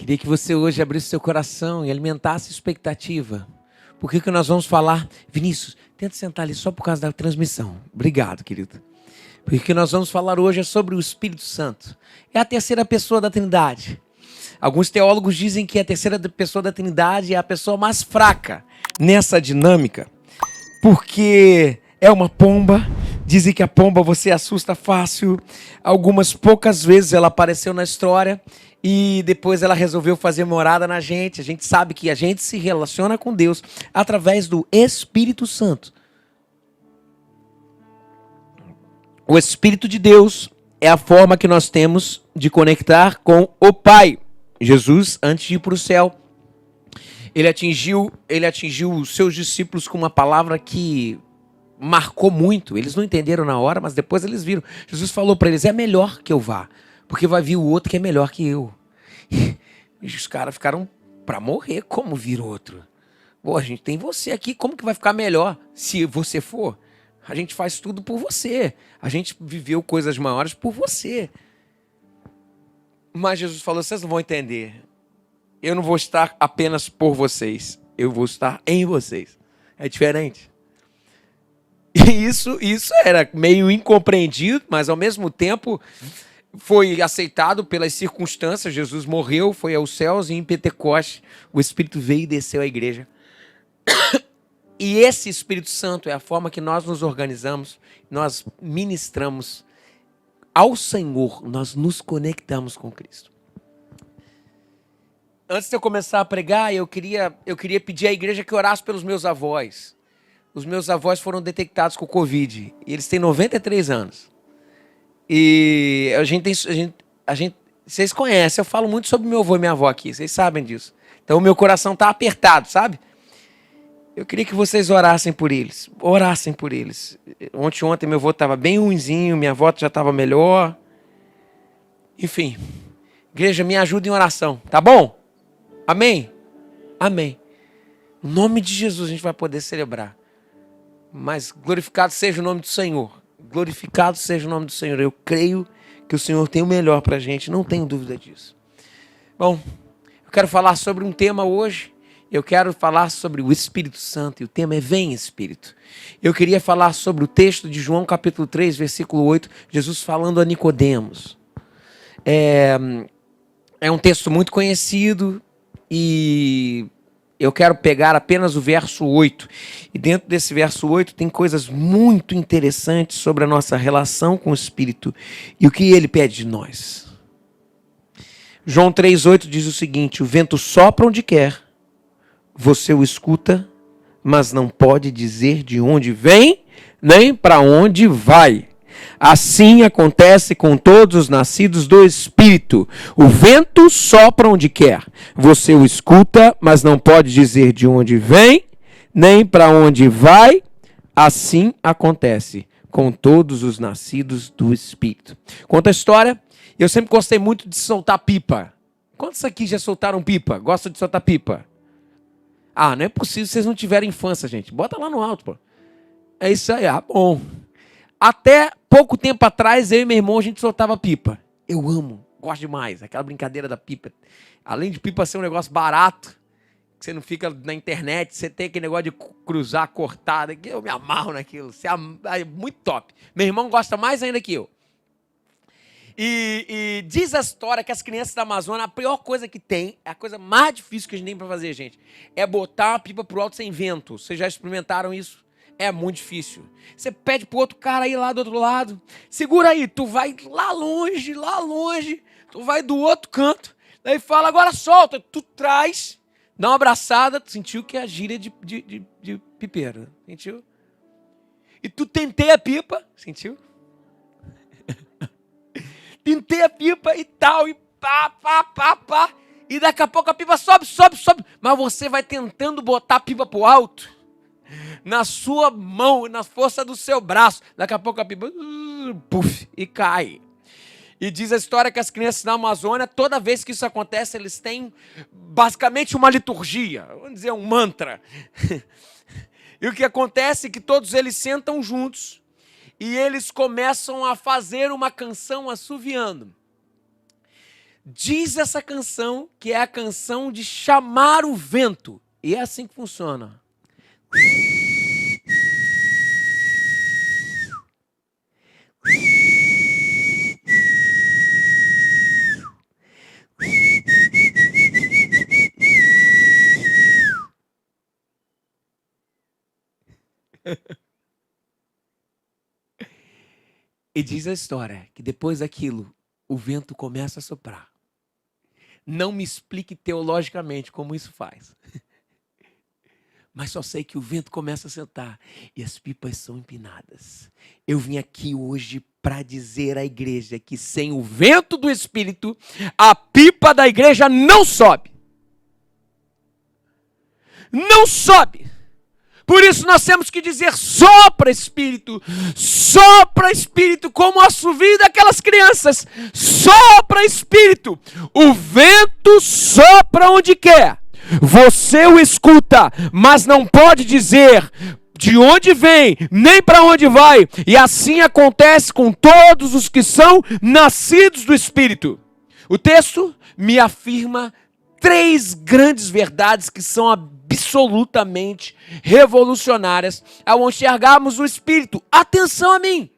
Queria que você hoje abrisse seu coração e alimentasse expectativa. Por que nós vamos falar? Vinícius, tenta sentar ali só por causa da transmissão. Obrigado, querido. Porque nós vamos falar hoje é sobre o Espírito Santo. É a terceira pessoa da Trindade. Alguns teólogos dizem que a terceira pessoa da Trindade é a pessoa mais fraca nessa dinâmica. Porque é uma pomba. Dizem que a pomba você assusta fácil. Algumas poucas vezes ela apareceu na história. E depois ela resolveu fazer morada na gente. A gente sabe que a gente se relaciona com Deus através do Espírito Santo. O Espírito de Deus é a forma que nós temos de conectar com o Pai. Jesus, antes de ir para o céu, ele atingiu os seus discípulos com uma palavra que marcou muito. Eles não entenderam na hora, mas depois eles viram. Jesus falou para eles, é melhor que eu vá, porque vai vir o outro que é melhor que eu. E os caras ficaram para morrer, como vir outro? Pô, a gente tem você aqui, como que vai ficar melhor se você for? A gente faz tudo por você. A gente viveu coisas maiores por você. Mas Jesus falou, vocês não vão entender. Eu não vou estar apenas por vocês. Eu vou estar em vocês. É diferente. E isso era meio incompreendido, mas ao mesmo tempo foi aceitado pelas circunstâncias. Jesus morreu, foi aos céus e em Pentecostes o Espírito veio e desceu à igreja. E esse Espírito Santo é a forma que nós nos organizamos, nós ministramos ao Senhor, nós nos conectamos com Cristo. Antes de eu começar a pregar, eu queria pedir à igreja que orasse pelos meus avós. Os meus avós foram detectados com Covid, e eles têm 93 anos. E vocês conhecem, eu falo muito sobre meu avô e minha avó aqui, vocês sabem disso. Então o meu coração está apertado, sabe? Eu queria que vocês orassem por eles. Orassem por eles. Ontem meu avô estava bem ruinzinho, minha avó já estava melhor. Enfim. Igreja, me ajuda em oração, tá bom? Amém? Amém. Em nome de Jesus a gente vai poder celebrar. Mas glorificado seja o nome do Senhor. Glorificado seja o nome do Senhor. Eu creio que o Senhor tem o melhor pra gente, não tenho dúvida disso. Bom, eu quero falar sobre um tema hoje. Eu quero falar sobre o Espírito Santo, e o tema é Vem Espírito. Eu queria falar sobre o texto de João capítulo 3, versículo 8, Jesus falando a Nicodemos. É um texto muito conhecido e eu quero pegar apenas o verso 8. E dentro desse verso 8 tem coisas muito interessantes sobre a nossa relação com o Espírito e o que ele pede de nós. João 3,8 diz o seguinte, o vento sopra onde quer, você o escuta, mas não pode dizer de onde vem, nem para onde vai. Assim acontece com todos os nascidos do Espírito. O vento sopra onde quer. Você o escuta, mas não pode dizer de onde vem, nem para onde vai. Assim acontece com todos os nascidos do Espírito. Conta a história. Eu sempre gostei muito de soltar pipa. Quantos aqui já soltaram pipa? Gostam de soltar pipa? Ah, não é possível se vocês não tiverem infância, gente. Bota lá no alto, pô. É isso aí, bom. Até pouco tempo atrás, eu e meu irmão, a gente soltava pipa. Eu amo, gosto demais. Aquela brincadeira da pipa. Além de pipa ser um negócio barato, que você não fica na internet, você tem aquele negócio de cruzar, cortar. Eu me amarro naquilo. É muito top. Meu irmão gosta mais ainda que eu. E diz a história que as crianças da Amazônia, a pior coisa que tem, a coisa mais difícil que a gente tem pra fazer, gente, é botar uma pipa pro alto sem vento. Vocês já experimentaram isso? É muito difícil. Você pede pro outro cara ir lá do outro lado. Segura aí, tu vai lá longe, tu vai do outro canto, daí fala, agora solta. Tu traz, dá uma abraçada, tu sentiu que é a gíria de pipeiro, sentiu? E tu tentei a pipa, sentiu? Pintei a pipa e tal, e pá. E daqui a pouco a pipa sobe. Mas você vai tentando botar a pipa pro alto, na sua mão, na força do seu braço. Daqui a pouco a pipa, puf, e cai. E diz a história que as crianças na Amazônia, toda vez que isso acontece, eles têm basicamente uma liturgia, vamos dizer, um mantra. E o que acontece é que todos eles sentam juntos, e eles começam a fazer uma canção assoviando. Diz essa canção que é a canção de chamar o vento. E é assim que funciona. E diz a história que depois daquilo, o vento começa a soprar. Não me explique teologicamente como isso faz. Mas só sei que o vento começa a sentar e as pipas são empinadas. Eu vim aqui hoje para dizer à igreja que sem o vento do Espírito, a pipa da igreja não sobe. Não sobe. Por isso nós temos que dizer: sopra Espírito, como o assovio daquelas crianças, sopra Espírito. O vento sopra onde quer. Você o escuta, mas não pode dizer de onde vem, nem para onde vai. E assim acontece com todos os que são nascidos do Espírito. O texto me afirma 3 grandes verdades que são absolutamente revolucionárias ao enxergarmos o Espírito. Atenção a mim!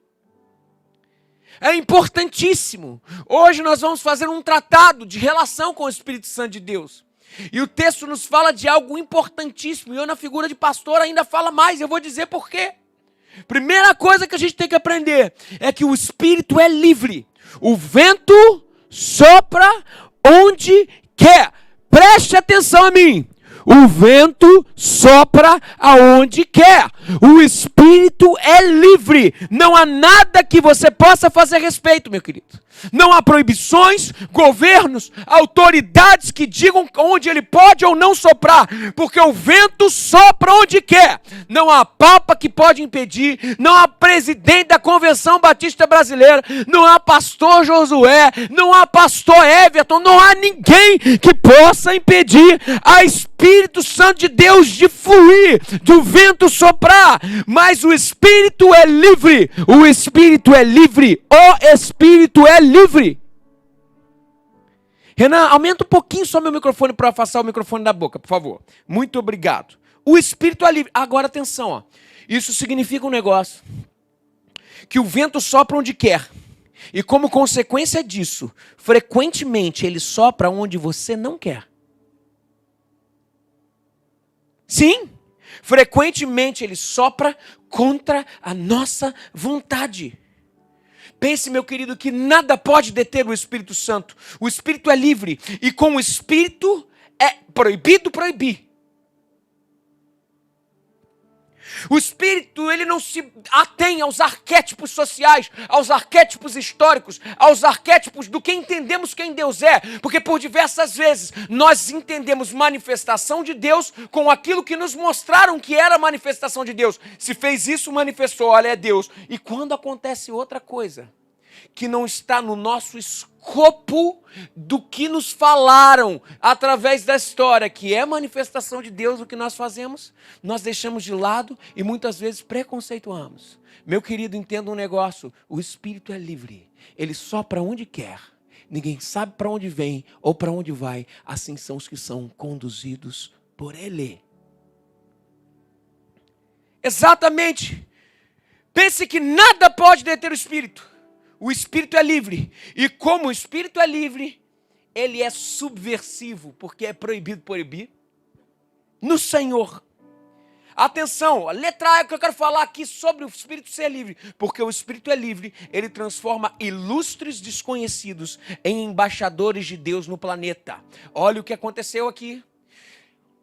É importantíssimo. Hoje nós vamos fazer um tratado de relação com o Espírito Santo de Deus. E o texto nos fala de algo importantíssimo. E eu, na figura de pastor, ainda falo mais. Eu vou dizer por quê. Primeira coisa que a gente tem que aprender é que o Espírito é livre. O vento sopra onde quer. Preste atenção a mim. O vento sopra aonde quer. O Espírito é livre. Não há nada que você possa fazer a respeito, meu querido. Não há proibições, governos, autoridades que digam onde ele pode ou não soprar, porque o vento sopra onde quer. Não há papa que pode impedir, não há presidente da Convenção Batista Brasileira, não há pastor Josué, não há pastor Everton, não há ninguém que possa impedir a Espírito Santo de Deus de fluir, do vento soprar. Mas o Espírito é livre, o Espírito é livre, o Espírito é livre. Renan, aumenta um pouquinho só meu microfone para afastar o microfone da boca, por favor. Muito obrigado. O Espírito é livre. Agora atenção, ó. Isso significa um negócio. Que o vento sopra onde quer. E como consequência disso, frequentemente ele sopra onde você não quer. Sim, frequentemente ele sopra contra a nossa vontade. Pense, meu querido, que nada pode deter o Espírito Santo. O Espírito é livre e com o Espírito é proibido proibir. O Espírito, ele não se atém aos arquétipos sociais, aos arquétipos históricos, aos arquétipos do que entendemos quem Deus é, porque por diversas vezes nós entendemos manifestação de Deus com aquilo que nos mostraram que era manifestação de Deus. Se fez isso, manifestou, olha, é Deus. E quando acontece outra coisa, que não está no nosso escopo do que nos falaram através da história, que é manifestação de Deus, o que nós fazemos? Nós deixamos de lado e muitas vezes preconceituamos. Meu querido, entenda um negócio, o Espírito é livre, ele sopra onde quer, ninguém sabe para onde vem ou para onde vai, assim são os que são conduzidos por ele. Exatamente, pense que nada pode deter o Espírito. O Espírito é livre, e como o Espírito é livre, ele é subversivo, porque é proibido proibir no Senhor. Atenção, a letra A que eu quero falar aqui sobre o Espírito ser livre, porque o Espírito é livre, ele transforma ilustres desconhecidos em embaixadores de Deus no planeta. Olha o que aconteceu aqui.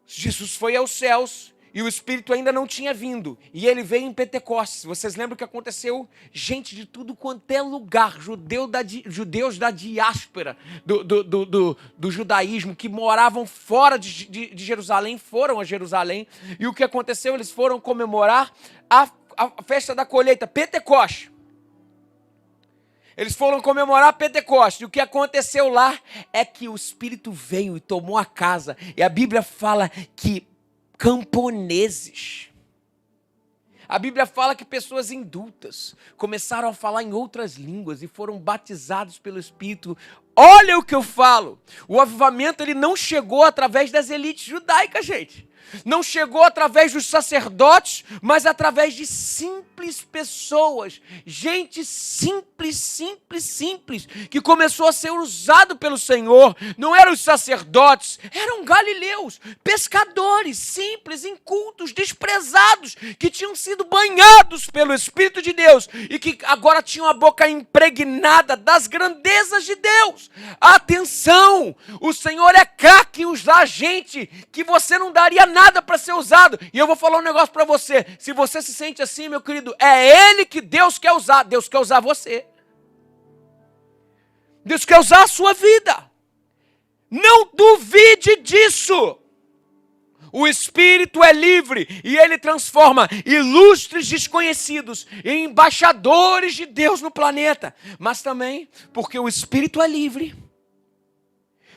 Jesus foi aos céus, e o Espírito ainda não tinha vindo. E ele veio em Pentecostes. Vocês lembram o que aconteceu? Gente de tudo quanto é lugar. Judeus da diáspora do judaísmo que moravam fora de Jerusalém, foram a Jerusalém. E o que aconteceu? Eles foram comemorar a festa da colheita, Pentecostes. Eles foram comemorar Pentecostes. E o que aconteceu lá é que o Espírito veio e tomou a casa. E a Bíblia fala que camponeses, A Bíblia fala que pessoas indultas começaram a falar em outras línguas e foram batizados pelo Espírito. Olha o que eu falo. O avivamento ele não chegou através das elites judaicas, gente. Não chegou através dos sacerdotes, mas através de simples pessoas. Gente simples, que começou a ser usado pelo Senhor. Não eram os sacerdotes, eram galileus, pescadores, simples, incultos, desprezados, que tinham sido banhados pelo Espírito de Deus e que agora tinham a boca impregnada das grandezas de Deus. Atenção! O Senhor é craque em usar gente que você não daria nada para ser usado. E eu vou falar um negócio para você. Se você se sente assim, meu querido, é Ele que Deus quer usar. Deus quer usar você. Deus quer usar a sua vida. Não duvide disso. O Espírito é livre e Ele transforma ilustres desconhecidos em embaixadores de Deus no planeta. Mas também, porque o Espírito é livre,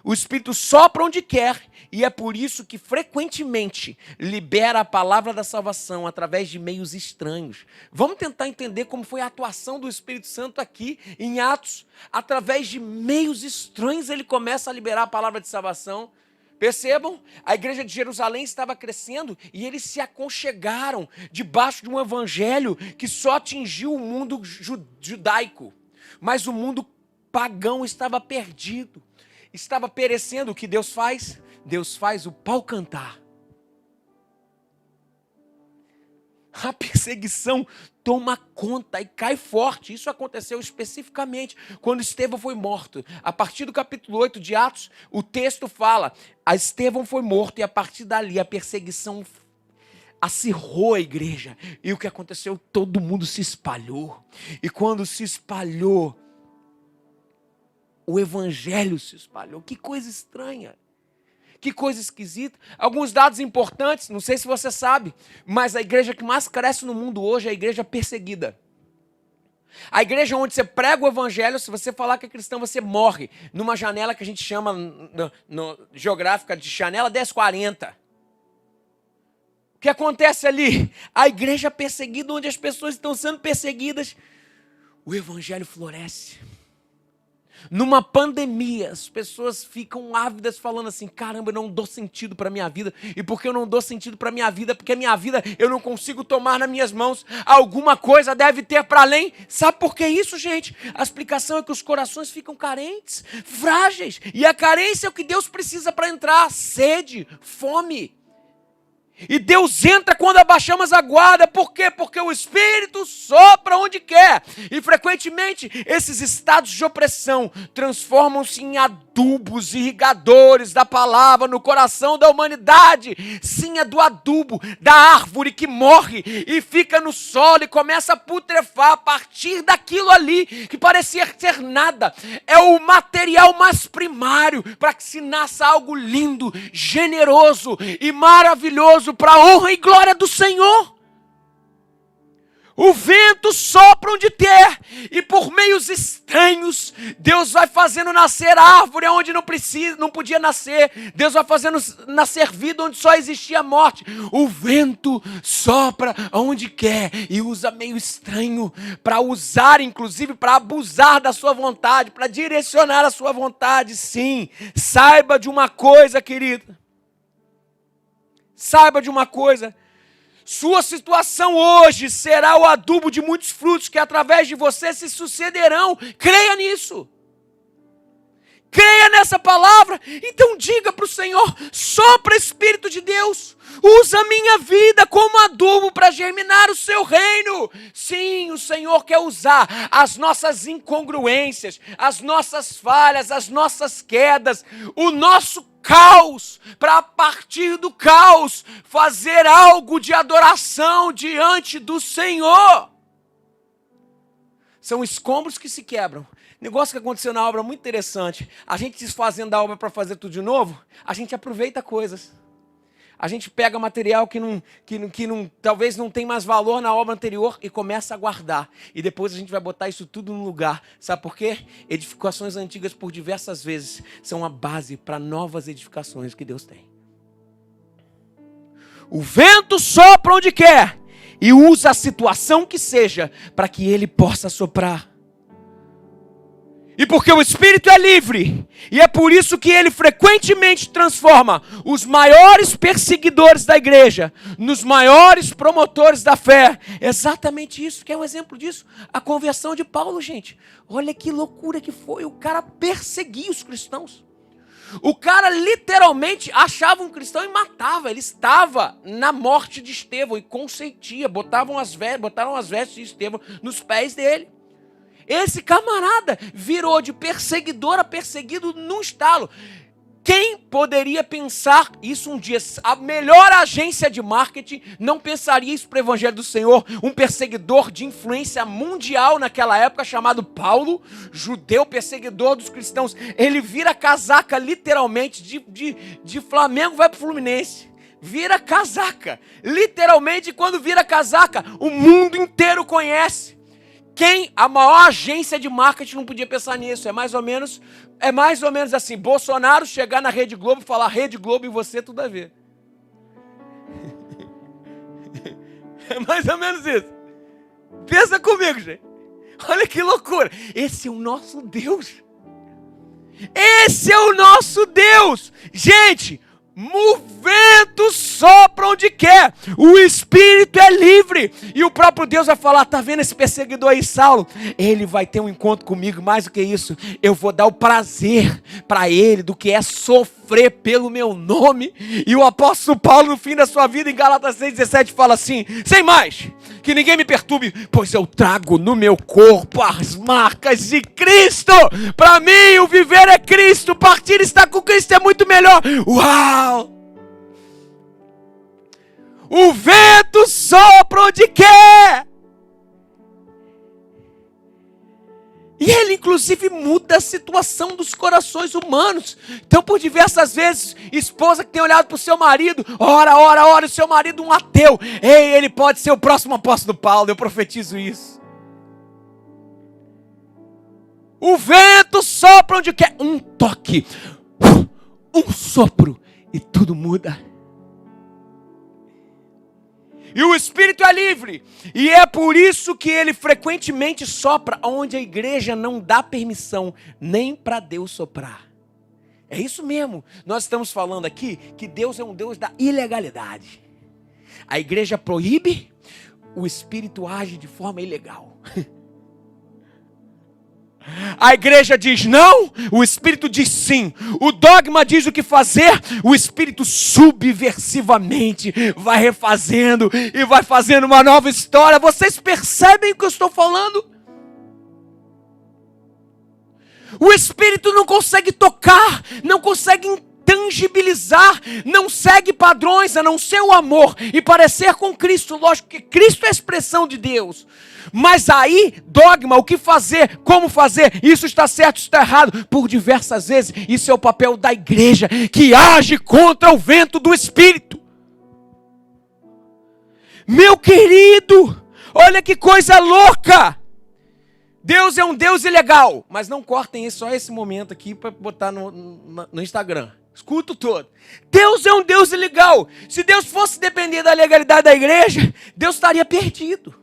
o Espírito sopra onde quer, e é por isso que frequentemente libera a palavra da salvação através de meios estranhos. Vamos tentar entender como foi a atuação do Espírito Santo aqui em Atos. Através de meios estranhos ele começa a liberar a palavra de salvação. Percebam, a igreja de Jerusalém estava crescendo e eles se aconchegaram debaixo de um evangelho que só atingiu o mundo judaico. Mas o mundo pagão estava perdido, estava perecendo. O que Deus faz? Deus faz o pau cantar. A perseguição toma conta e cai forte. Isso aconteceu especificamente quando Estevão foi morto. A partir do capítulo 8 de Atos, o texto fala, Estevão foi morto e a partir dali a perseguição acirrou a igreja. E o que aconteceu? Todo mundo se espalhou. E quando se espalhou, o evangelho se espalhou. Que coisa estranha. Que coisa esquisita. Alguns dados importantes, não sei se você sabe, mas a igreja que mais cresce no mundo hoje é a igreja perseguida. A igreja onde você prega o evangelho, se você falar que é cristão, você morre. Numa janela que a gente chama geográfica de janela 1040. O que acontece ali? A igreja perseguida, onde as pessoas estão sendo perseguidas, o evangelho floresce. Numa pandemia, as pessoas ficam ávidas falando assim, caramba, eu não dou sentido para a minha vida. E porque eu não dou sentido para a minha vida? Porque a minha vida eu não consigo tomar nas minhas mãos. Alguma coisa deve ter para além. Sabe por que isso, gente? A explicação é que os corações ficam carentes, frágeis. E a carência é o que Deus precisa para entrar. Sede, fome. E Deus entra quando abaixamos a guarda. Por quê? Porque o Espírito sopra onde quer. E frequentemente esses estados de opressão transformam-se em adubos irrigadores da palavra no coração da humanidade. Sim, é do adubo, da árvore que morre e fica no solo e começa a putrefar a partir daquilo ali que parecia ser nada. É o material mais primário para que se nasça algo lindo, generoso e maravilhoso para a honra e glória do Senhor. O vento sopra onde quer e por meios estranhos Deus vai fazendo nascer árvore onde não podia nascer. Deus vai fazendo nascer vida onde só existia morte. O vento sopra onde quer e usa meio estranho para usar, inclusive para abusar da sua vontade, para direcionar a sua vontade. Sim, saiba de uma coisa, querido. Saiba de uma coisa. Sua situação hoje será o adubo de muitos frutos que através de você se sucederão. Creia nisso. Creia nessa palavra. Então diga para o Senhor, sopra Espírito de Deus. Usa a minha vida como adubo para germinar o seu reino. Sim, o Senhor quer usar as nossas incongruências, as nossas falhas, as nossas quedas, o nosso caos, para a partir do caos fazer algo de adoração diante do Senhor. São escombros que se quebram. Negócio que aconteceu na obra muito interessante. A gente desfazendo a obra para fazer tudo de novo, a gente aproveita coisas. A gente pega material que talvez não tem mais valor na obra anterior e começa a guardar. E depois a gente vai botar isso tudo no lugar. Sabe por quê? Edificações antigas por diversas vezes são a base para novas edificações que Deus tem. O vento sopra onde quer e usa a situação que seja para que ele possa soprar. E porque o Espírito é livre, e é por isso que ele frequentemente transforma os maiores perseguidores da igreja nos maiores promotores da fé. Exatamente isso, que é um exemplo disso. A conversão de Paulo, gente. Olha que loucura que foi. O cara perseguia os cristãos. O cara literalmente achava um cristão e matava. Ele estava na morte de Estevão e consentia. Botaram as vestes de Estevão nos pés dele. Esse camarada virou de perseguidor a perseguido num estalo. Quem poderia pensar isso um dia? A melhor agência de marketing não pensaria isso para o Evangelho do Senhor. Um perseguidor de influência mundial naquela época, chamado Paulo, judeu, perseguidor dos cristãos. Ele vira casaca literalmente de Flamengo, vai para o Fluminense. Vira casaca. Literalmente, quando vira casaca, o mundo inteiro conhece. A maior agência de marketing não podia pensar nisso. É mais ou menos assim, Bolsonaro chegar na Rede Globo e falar: Rede Globo e você tudo a ver. É mais ou menos isso. Pensa comigo, gente. Olha que loucura. Esse é o nosso Deus. Esse é o nosso Deus. Gente, o vento sopra onde quer, o Espírito é livre, e o próprio Deus vai falar: tá vendo esse perseguidor aí, Saulo? Ele vai ter um encontro comigo, mais do que isso, eu vou dar o prazer para ele do que é sofrer pelo meu nome. E o apóstolo Paulo, no fim da sua vida, em Gálatas 6,17, fala assim: sem mais, que ninguém me perturbe, pois eu trago no meu corpo as marcas de Cristo. Para mim o viver é Cristo, partir estar com Cristo é muito melhor. Uau! O vento sopra onde quer. E ele inclusive muda a situação dos corações humanos. Então, por diversas vezes, esposa que tem olhado para o seu marido, ora, o seu marido um ateu. Ei, ele pode ser o próximo apóstolo Paulo, eu profetizo isso. O vento sopra onde quer. Um toque, um sopro, e tudo muda. E o Espírito é livre, e é por isso que ele frequentemente sopra onde a igreja não dá permissão nem para Deus soprar. É isso mesmo, nós estamos falando aqui que Deus é um Deus da ilegalidade. A igreja proíbe, o Espírito age de forma ilegal. A igreja diz não, o Espírito diz sim. O dogma diz o que fazer, o Espírito subversivamente vai refazendo e vai fazendo uma nova história. Vocês percebem o que eu estou falando? O Espírito não consegue tocar, não consegue tangibilizar, não segue padrões a não ser o amor e parecer com Cristo. Lógico que Cristo é a expressão de Deus. Mas aí, dogma, o que fazer, como fazer, isso está certo, isso está errado, por diversas vezes, isso é o papel da igreja, que age contra o vento do Espírito. Meu querido, olha que coisa louca! Deus é um Deus ilegal, mas não cortem só esse momento aqui para botar no Instagram. Escuta o todo. Deus é um Deus ilegal. Se Deus fosse depender da legalidade da igreja, Deus estaria perdido.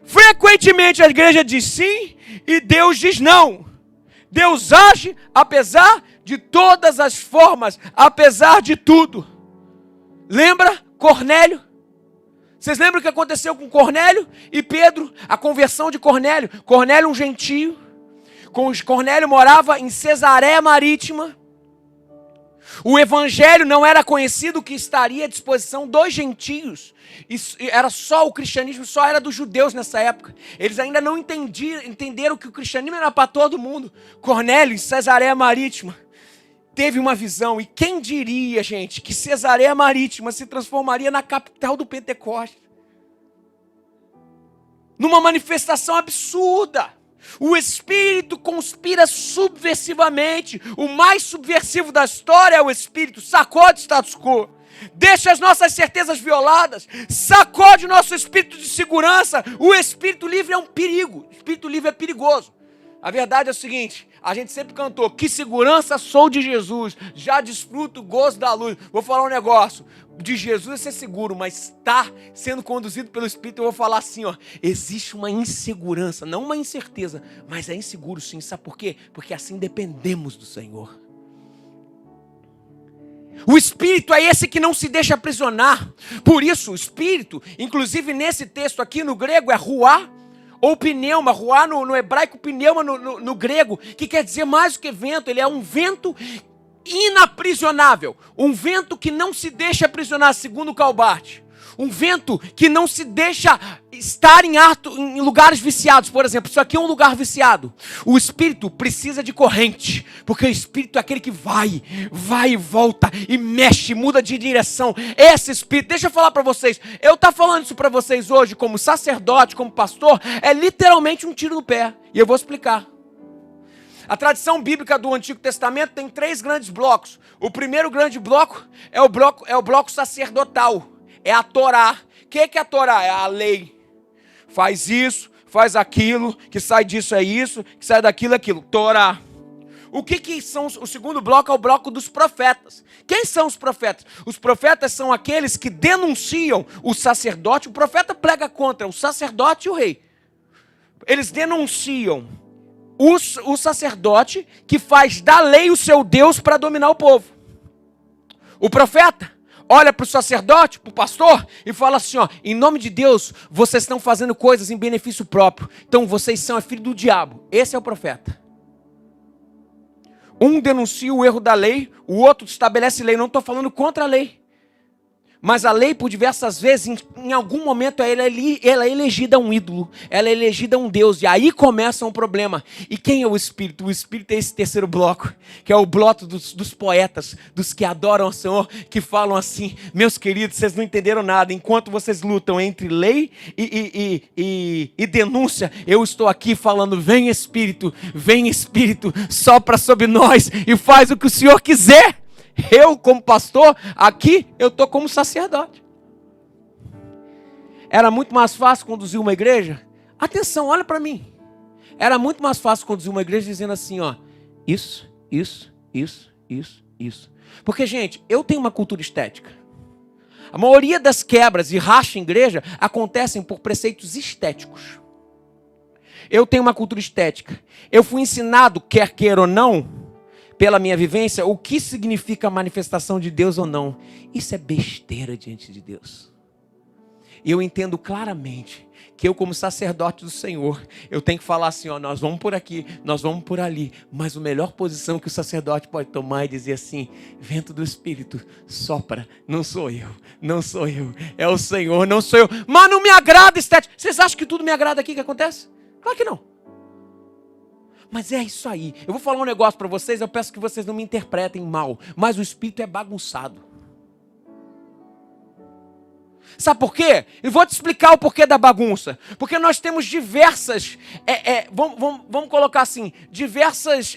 Frequentemente a igreja diz sim e Deus diz não. Deus age apesar de todas as formas, apesar de tudo. Lembra Cornélio? Vocês lembram o que aconteceu com Cornélio e Pedro? A conversão de Cornélio. Cornélio, um gentio. Cornélio morava em Cesareia Marítima. O evangelho não era conhecido, que estaria à disposição dos gentios. Era só o cristianismo, só era dos judeus nessa época. Eles ainda não entenderam que o cristianismo era para todo mundo. Cornélio, em Cesareia Marítima, teve uma visão. E quem diria, gente, que Cesareia Marítima se transformaria na capital do Pentecostes? Numa manifestação absurda. O Espírito conspira subversivamente. O mais subversivo da história é o Espírito. Sacode o status quo. Deixa as nossas certezas violadas. Sacode o nosso espírito de segurança. O Espírito livre é um perigo. O Espírito livre é perigoso. A verdade é o seguinte: A gente sempre cantou, que segurança sou de Jesus, já desfruto o gozo da luz. Vou falar um negócio, de Jesus é ser seguro, mas estar sendo conduzido pelo Espírito, eu vou falar assim, ó, existe uma insegurança, não uma incerteza, mas é inseguro sim, sabe por quê? Porque assim dependemos do Senhor. O Espírito é esse que não se deixa aprisionar, por isso o Espírito, inclusive nesse texto aqui no grego é ruá, ou pneuma, ruá no hebraico, pneuma no grego, que quer dizer mais do que vento, ele é um vento inaprisionável, um vento que não se deixa aprisionar, segundo Calbart, um vento que não se deixa estar em lugares viciados. Por exemplo, isso aqui é um lugar viciado, o Espírito precisa de corrente, porque o Espírito é aquele que vai e volta, e mexe, muda de direção. Esse Espírito, deixa eu falar para vocês, eu estou falando isso para vocês hoje como sacerdote, como pastor, é literalmente um tiro no pé, e eu vou explicar. A tradição bíblica do Antigo Testamento tem 3 grandes blocos. O primeiro grande bloco é o bloco sacerdotal. É a Torá. O que é a Torá? É a lei. Faz isso, faz aquilo, que sai disso é isso, que sai daquilo é aquilo. Torá. O que são? O segundo bloco é o bloco dos profetas. Quem são os profetas? Os profetas são aqueles que denunciam o sacerdote. O profeta prega contra o sacerdote e o rei. Eles denunciam o sacerdote que faz da lei o seu Deus para dominar o povo. O profeta olha para o sacerdote, para o pastor e fala assim, ó, em nome de Deus, vocês estão fazendo coisas em benefício próprio, então vocês são filho do diabo. Esse é o profeta. Um denuncia o erro da lei, o outro estabelece lei. Não estou falando contra a lei, mas a lei, por diversas vezes, em algum momento, ela é elegida a um ídolo, ela é elegida a um Deus, e aí começa um problema. E quem é o Espírito? O Espírito é esse terceiro bloco, que é o bloco dos poetas, dos que adoram o Senhor, que falam assim, meus queridos, vocês não entenderam nada, enquanto vocês lutam entre lei e denúncia, eu estou aqui falando, vem Espírito, sopra sobre nós e faz o que o Senhor quiser. Eu, como pastor, aqui eu estou como sacerdote. Era muito mais fácil conduzir uma igreja? Atenção, olha para mim. Era muito mais fácil conduzir uma igreja dizendo assim, ó, isso. Porque, gente, eu tenho uma cultura estética. A maioria das quebras e racha em igreja acontecem por preceitos estéticos. Eu tenho uma cultura estética. Eu fui ensinado, quer queira ou não, pela minha vivência, o que significa a manifestação de Deus ou não. Isso é besteira diante de Deus. E eu entendo claramente que eu, como sacerdote do Senhor, eu tenho que falar assim, ó, nós vamos por aqui, nós vamos por ali, mas a melhor posição que o sacerdote pode tomar é dizer assim, vento do Espírito, sopra, não sou eu, é o Senhor, não sou eu, mas não me agrada estética. Vocês acham que tudo me agrada aqui que acontece? Claro que não. Mas é isso aí. Eu vou falar um negócio para vocês, eu peço que vocês não me interpretem mal, mas o Espírito é bagunçado. Sabe por quê? Eu vou te explicar o porquê da bagunça. Porque nós temos diversas, vamos colocar assim, diversas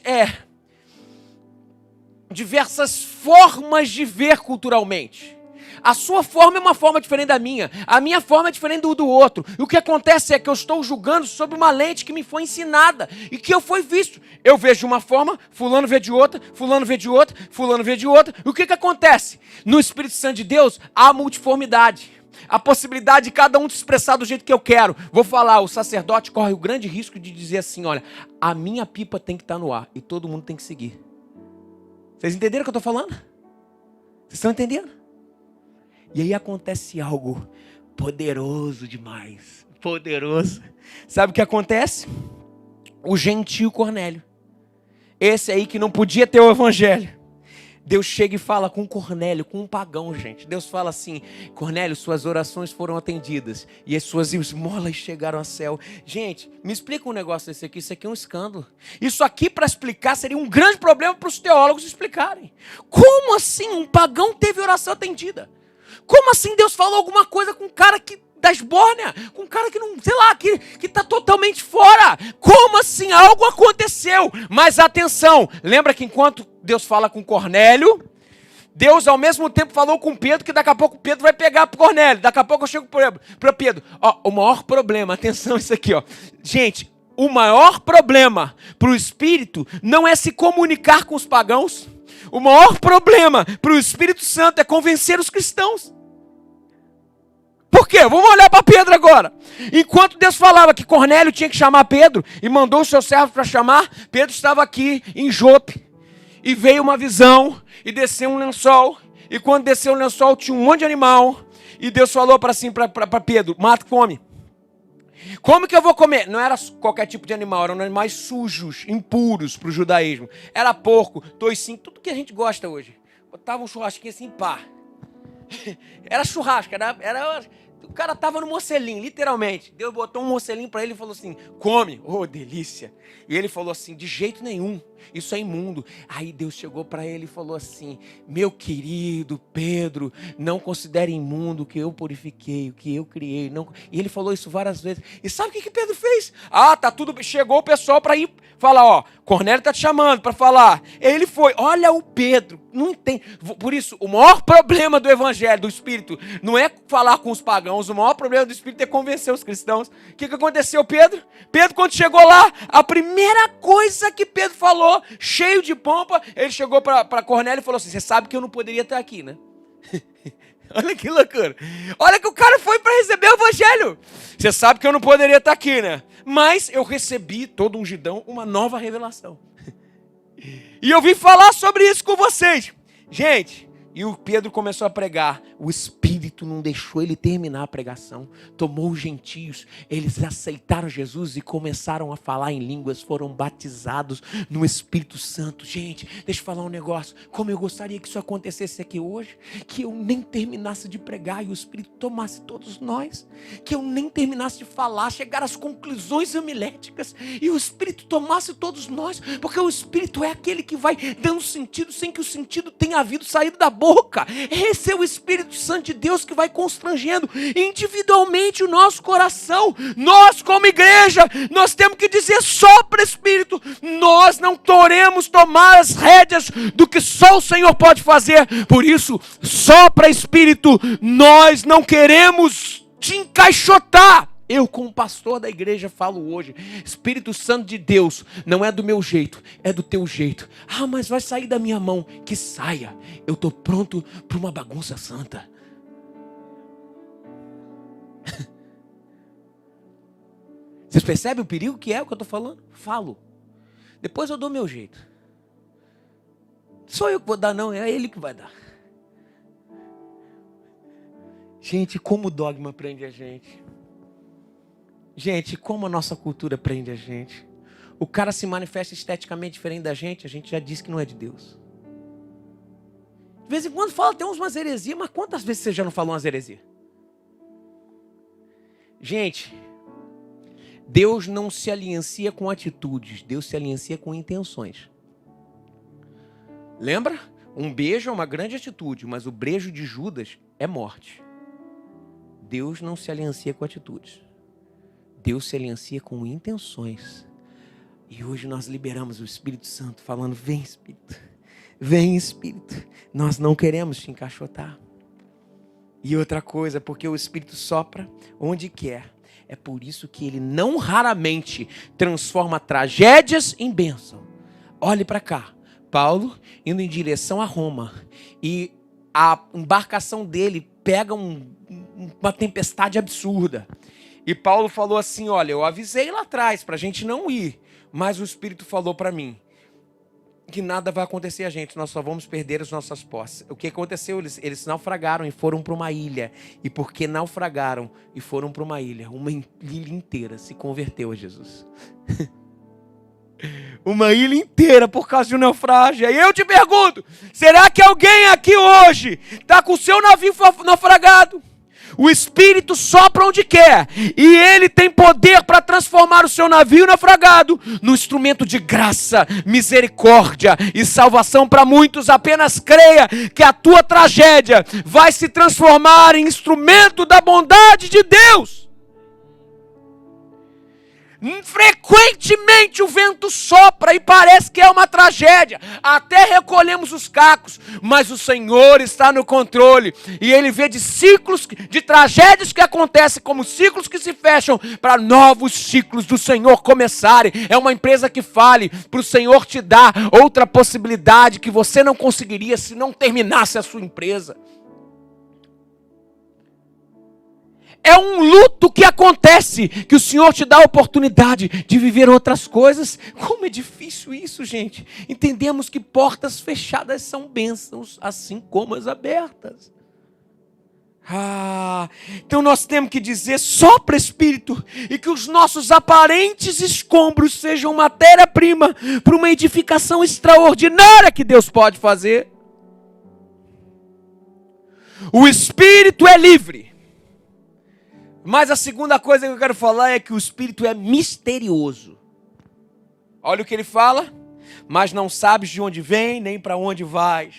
formas de ver culturalmente. A sua forma é uma forma diferente da minha. A minha forma é diferente do outro. E o que acontece é que eu estou julgando sobre uma lente que me foi ensinada e que eu fui visto. Eu vejo de uma forma, fulano vê de outra, fulano vê de outra, fulano vê de outra. E o que acontece? No Espírito Santo de Deus, há multiformidade. A possibilidade de cada um se expressar do jeito que eu quero. Vou falar, o sacerdote corre o grande risco de dizer assim, olha, a minha pipa tem que estar no ar e todo mundo tem que seguir. Vocês entenderam o que eu estou falando? Vocês estão entendendo? E aí acontece algo poderoso demais. Poderoso. Sabe o que acontece? O gentio Cornélio. Esse aí que não podia ter o evangelho. Deus chega e fala com Cornélio, com um pagão, gente. Deus fala assim, Cornélio, suas orações foram atendidas. E as suas esmolas chegaram ao céu. Gente, me explica um negócio desse aqui. Isso aqui é um escândalo. Isso aqui para explicar seria um grande problema para os teólogos explicarem. Como assim um pagão teve oração atendida? Como assim Deus falou alguma coisa com um cara que da esbórnia, com um cara que não, sei lá, que está totalmente fora? Como assim? Algo aconteceu. Mas atenção, lembra que enquanto Deus fala com Cornélio, Deus ao mesmo tempo falou com Pedro, que daqui a pouco Pedro vai pegar para Cornélio. Daqui a pouco eu chego para Pedro. Ó, o maior problema, atenção isso aqui, ó. Gente, o maior problema para o Espírito não é se comunicar com os pagãos. O maior problema para o Espírito Santo é convencer os cristãos. Por quê? Vamos olhar para Pedro agora. Enquanto Deus falava que Cornélio tinha que chamar Pedro e mandou os seus servos para chamar, Pedro estava aqui em Jope. E veio uma visão e desceu um lençol. E quando desceu o lençol tinha um monte de animal. E Deus falou para Pedro, mata e come. Como que eu vou comer? Não era qualquer tipo de animal, eram animais sujos, impuros para o judaísmo. Era porco, toicinho, tudo que a gente gosta hoje. Botava um churrasquinho assim, pá. Era churrasco, o cara tava no mocelinho, literalmente. Deus botou um mocelinho para ele e falou assim, come, oh delícia. E ele falou assim, de jeito nenhum, isso é imundo. Aí Deus chegou para ele e falou assim, meu querido Pedro, não considere imundo o que eu purifiquei, o que eu criei. Não... E ele falou isso várias vezes. E sabe o que Pedro fez? Tá tudo, chegou o pessoal para ir falar, ó, Cornélio tá te chamando para falar. Ele foi, olha o Pedro, não tem. Por isso, o maior problema do evangelho, do Espírito, não é falar com os pagãos, o maior problema do Espírito é convencer os cristãos. O que aconteceu, Pedro? Pedro, quando chegou lá, a primeira coisa que Pedro falou, cheio de pompa, ele chegou para Cornélio e falou assim, você sabe que eu não poderia estar aqui, né? Olha que loucura. Olha que o cara foi para receber o evangelho. Você sabe que eu não poderia estar aqui, né? Mas eu recebi, todo ungidão, uma nova revelação. E eu vim falar sobre isso com vocês. Gente, e o Pedro começou a pregar. O Espírito não deixou ele terminar a pregação. Tomou os gentios. Eles aceitaram Jesus e começaram a falar em línguas. Foram batizados no Espírito Santo. Gente, deixa eu falar um negócio. Como eu gostaria que isso acontecesse aqui hoje. Que eu nem terminasse de pregar e o Espírito tomasse todos nós. Que eu nem terminasse de falar, chegar às conclusões homiléticas. E o Espírito tomasse todos nós. Porque o Espírito é aquele que vai dando sentido sem que o sentido tenha havido saído da boca. Esse é o Espírito Santo de Deus que vai constrangendo individualmente o nosso coração. Nós, como igreja, nós temos que dizer sopra Espírito. Nós não queremos tomar as rédeas do que só o Senhor pode fazer. Por isso, sopra Espírito. Nós não queremos te encaixotar. Eu, como pastor da igreja, falo hoje, Espírito Santo de Deus, não é do meu jeito, é do teu jeito. Mas vai sair da minha mão. Que saia. Eu estou pronto para uma bagunça santa. Vocês percebem o perigo que é o que eu estou falando? Falo. Depois eu dou meu jeito. Sou eu que vou dar, não, é ele que vai dar. Gente, como o dogma prende a gente. Gente, como a nossa cultura prende a gente. O cara se manifesta esteticamente diferente da gente, a gente já disse que não é de Deus. De vez em quando fala, tem umas heresias, mas quantas vezes você já não falou umas heresias? Gente, Deus não se aliancia com atitudes, Deus se aliancia com intenções. Lembra? Um beijo é uma grande atitude, mas o beijo de Judas é morte. Deus não se aliancia com atitudes. Deus se aliancia com intenções. E hoje nós liberamos o Espírito Santo falando, vem Espírito, vem Espírito. Nós não queremos te encaixotar. E outra coisa, porque o Espírito sopra onde quer. É por isso que ele não raramente transforma tragédias em bênção. Olhe para cá. Paulo indo em direção a Roma. E a embarcação dele pega uma tempestade absurda. E Paulo falou assim, olha, eu avisei lá atrás para a gente não ir. Mas o Espírito falou para mim que nada vai acontecer a gente, nós só vamos perder as nossas posses. O que aconteceu? Eles naufragaram e foram para uma ilha. E porque naufragaram e foram para uma ilha inteira se converteu a Jesus. Uma ilha inteira por causa de um naufrágio. E eu te pergunto, será que alguém aqui hoje está com o seu navio naufragado? O Espírito sopra onde quer. E Ele tem poder para transformar o seu navio naufragado num instrumento de graça, misericórdia e salvação para muitos. Apenas creia que a tua tragédia vai se transformar em instrumento da bondade de Deus. Frequentemente o vento sopra e parece que é uma tragédia. Até recolhemos os cacos, mas o Senhor está no controle. E Ele vê de ciclos, de tragédias que acontecem como ciclos que se fecham para novos ciclos do Senhor começarem. É uma empresa que fale para o Senhor te dar outra possibilidade que você não conseguiria se não terminasse a sua empresa. É um luto que acontece, que o Senhor te dá a oportunidade de viver outras coisas. Como é difícil isso, gente. Entendemos que portas fechadas são bênçãos, assim como as abertas. Então nós temos que dizer, sopra Espírito, e que os nossos aparentes escombros sejam matéria-prima para uma edificação extraordinária que Deus pode fazer. O Espírito é livre. Mas a segunda coisa que eu quero falar é que o Espírito é misterioso. Olha o que ele fala. Mas não sabes de onde vem, nem para onde vais.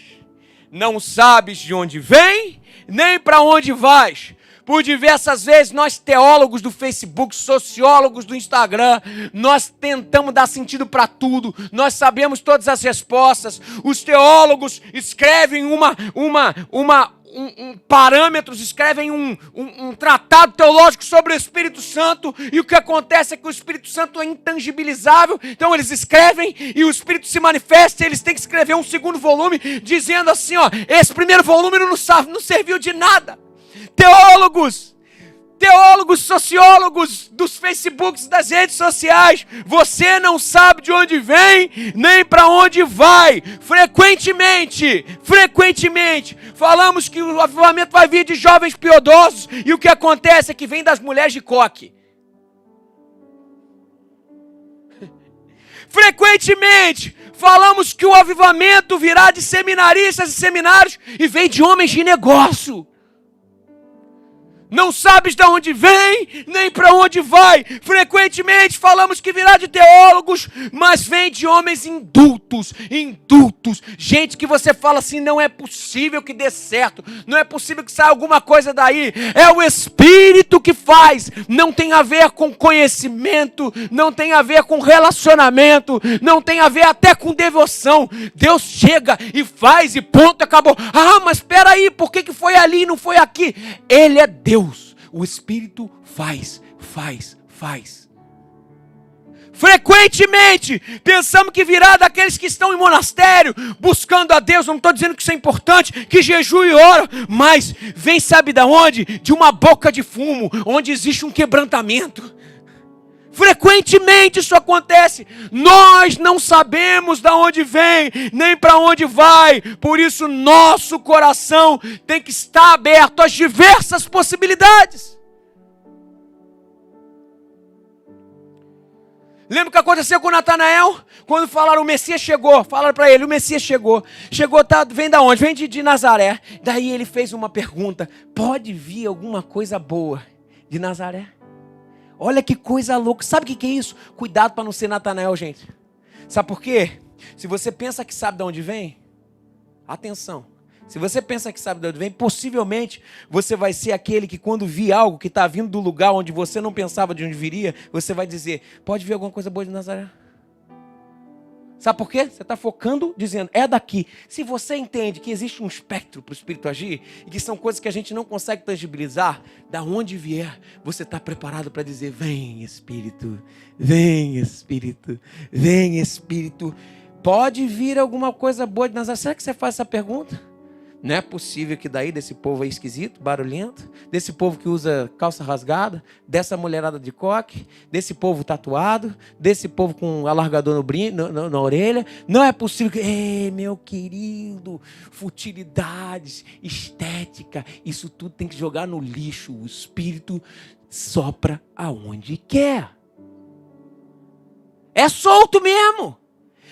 Não sabes de onde vem, nem para onde vais. Por diversas vezes nós teólogos do Facebook, sociólogos do Instagram, nós tentamos dar sentido para tudo. Nós sabemos todas as respostas. Os teólogos escrevem parâmetros, escrevem um tratado teológico sobre o Espírito Santo, e o que acontece é que o Espírito Santo é intangibilizável, então eles escrevem e o Espírito se manifesta, e eles têm que escrever um segundo volume, dizendo assim, esse primeiro volume não serviu de nada. Teólogos, sociólogos dos Facebooks, das redes sociais, você não sabe de onde vem, nem para onde vai. Frequentemente, falamos que o avivamento vai vir de jovens piedosos, e o que acontece é que vem das mulheres de coque. Frequentemente, falamos que o avivamento virá de seminaristas e seminários, e vem de homens de negócio. Não sabes de onde vem, nem para onde vai. Frequentemente falamos que virá de teólogos, mas vem de homens indultos. Gente que você fala assim, não é possível que dê certo, não é possível que saia alguma coisa daí. É o Espírito que faz. Não tem a ver com conhecimento, não tem a ver com relacionamento, não tem a ver até com devoção. Deus chega e faz e ponto, acabou. Mas espera aí, por que foi ali e não foi aqui? Ele é Deus. O Espírito faz. Frequentemente pensamos que virá daqueles que estão em monastério, buscando a Deus. Eu não estou dizendo que isso é importante, que jejum e ora, mas vem sabe de onde? De uma boca de fumo, onde existe um quebrantamento. Frequentemente isso acontece. Nós não sabemos de onde vem, nem para onde vai. Por isso nosso coração tem que estar aberto às diversas possibilidades. Lembra o que aconteceu com Natanael? Quando falaram, o Messias chegou. Falaram para ele, o Messias chegou. Chegou, vem da onde? Vem de Nazaré. Daí ele fez uma pergunta. Pode vir alguma coisa boa de Nazaré? Olha que coisa louca. Sabe o que é isso? Cuidado para não ser Natanael, gente. Sabe por quê? Se você pensa que sabe de onde vem, atenção. Se você pensa que sabe de onde vem, possivelmente você vai ser aquele que, quando vir algo que está vindo do lugar onde você não pensava de onde viria, você vai dizer, pode vir alguma coisa boa de Nazaré? Sabe por quê? Você está focando, dizendo, é daqui. Se você entende que existe um espectro para o Espírito agir, e que são coisas que a gente não consegue tangibilizar, da onde vier, você está preparado para dizer, vem Espírito, vem Espírito, vem Espírito. Pode vir alguma coisa boa de Nazaré? Será que você faz essa pergunta? Não é possível que daí desse povo aí esquisito, barulhento, desse povo que usa calça rasgada, dessa mulherada de coque, desse povo tatuado, desse povo com alargador na orelha, não é possível que... Ei, meu querido, futilidades, estética, isso tudo tem que jogar no lixo. O Espírito sopra aonde quer. É solto mesmo,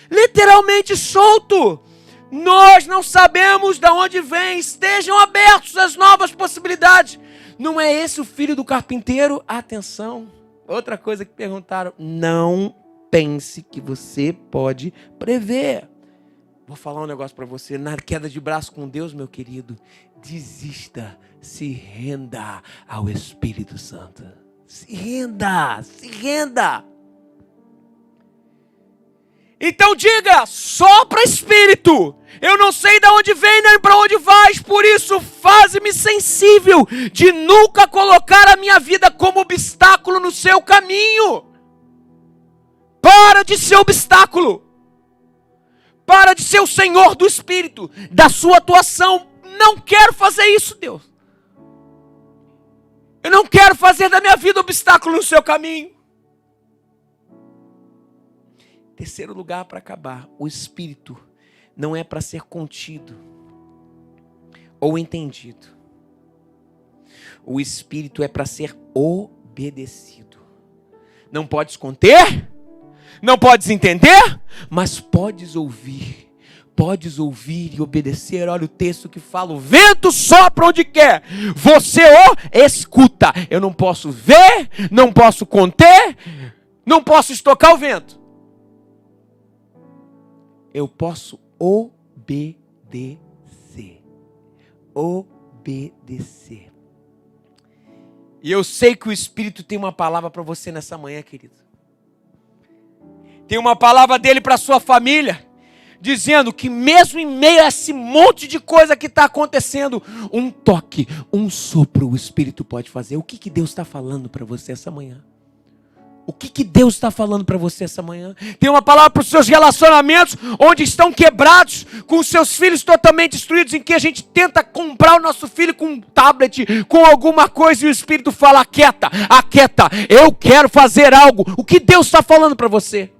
literalmente solto. Nós não sabemos de onde vem. Estejam abertos às novas possibilidades. Não é esse o filho do carpinteiro? Atenção. Outra coisa que perguntaram. Não pense que você pode prever. Vou falar um negócio para você. Na queda de braço com Deus, meu querido, desista. Se renda ao Espírito Santo. Se renda. Então diga, sopra Espírito. Eu não sei de onde vem nem para onde vais, por isso faz-me sensível de nunca colocar a minha vida como obstáculo no seu caminho. Para de ser obstáculo. Para de ser o Senhor do Espírito, da sua atuação. Não quero fazer isso, Deus. Eu não quero fazer da minha vida obstáculo no seu caminho. Terceiro lugar para acabar, o Espírito não é para ser contido ou entendido. O Espírito é para ser obedecido. Não podes conter, não podes entender, mas podes ouvir. Podes ouvir e obedecer. Olha o texto que fala, o vento sopra onde quer, você o escuta. Eu não posso ver, não posso conter, não posso estocar o vento. Eu posso obedecer. Obedecer. E eu sei que o Espírito tem uma palavra para você nessa manhã, querido. Tem uma palavra dele para sua família, dizendo que mesmo em meio a esse monte de coisa que está acontecendo, um toque, um sopro, o Espírito pode fazer. O que Deus está falando para você essa manhã? O que Deus está falando para você essa manhã? Tem uma palavra para os seus relacionamentos, onde estão quebrados, com os seus filhos totalmente destruídos, em que a gente tenta comprar o nosso filho com um tablet, com alguma coisa, e o Espírito fala, aquieta, eu quero fazer algo. O que Deus está falando para você?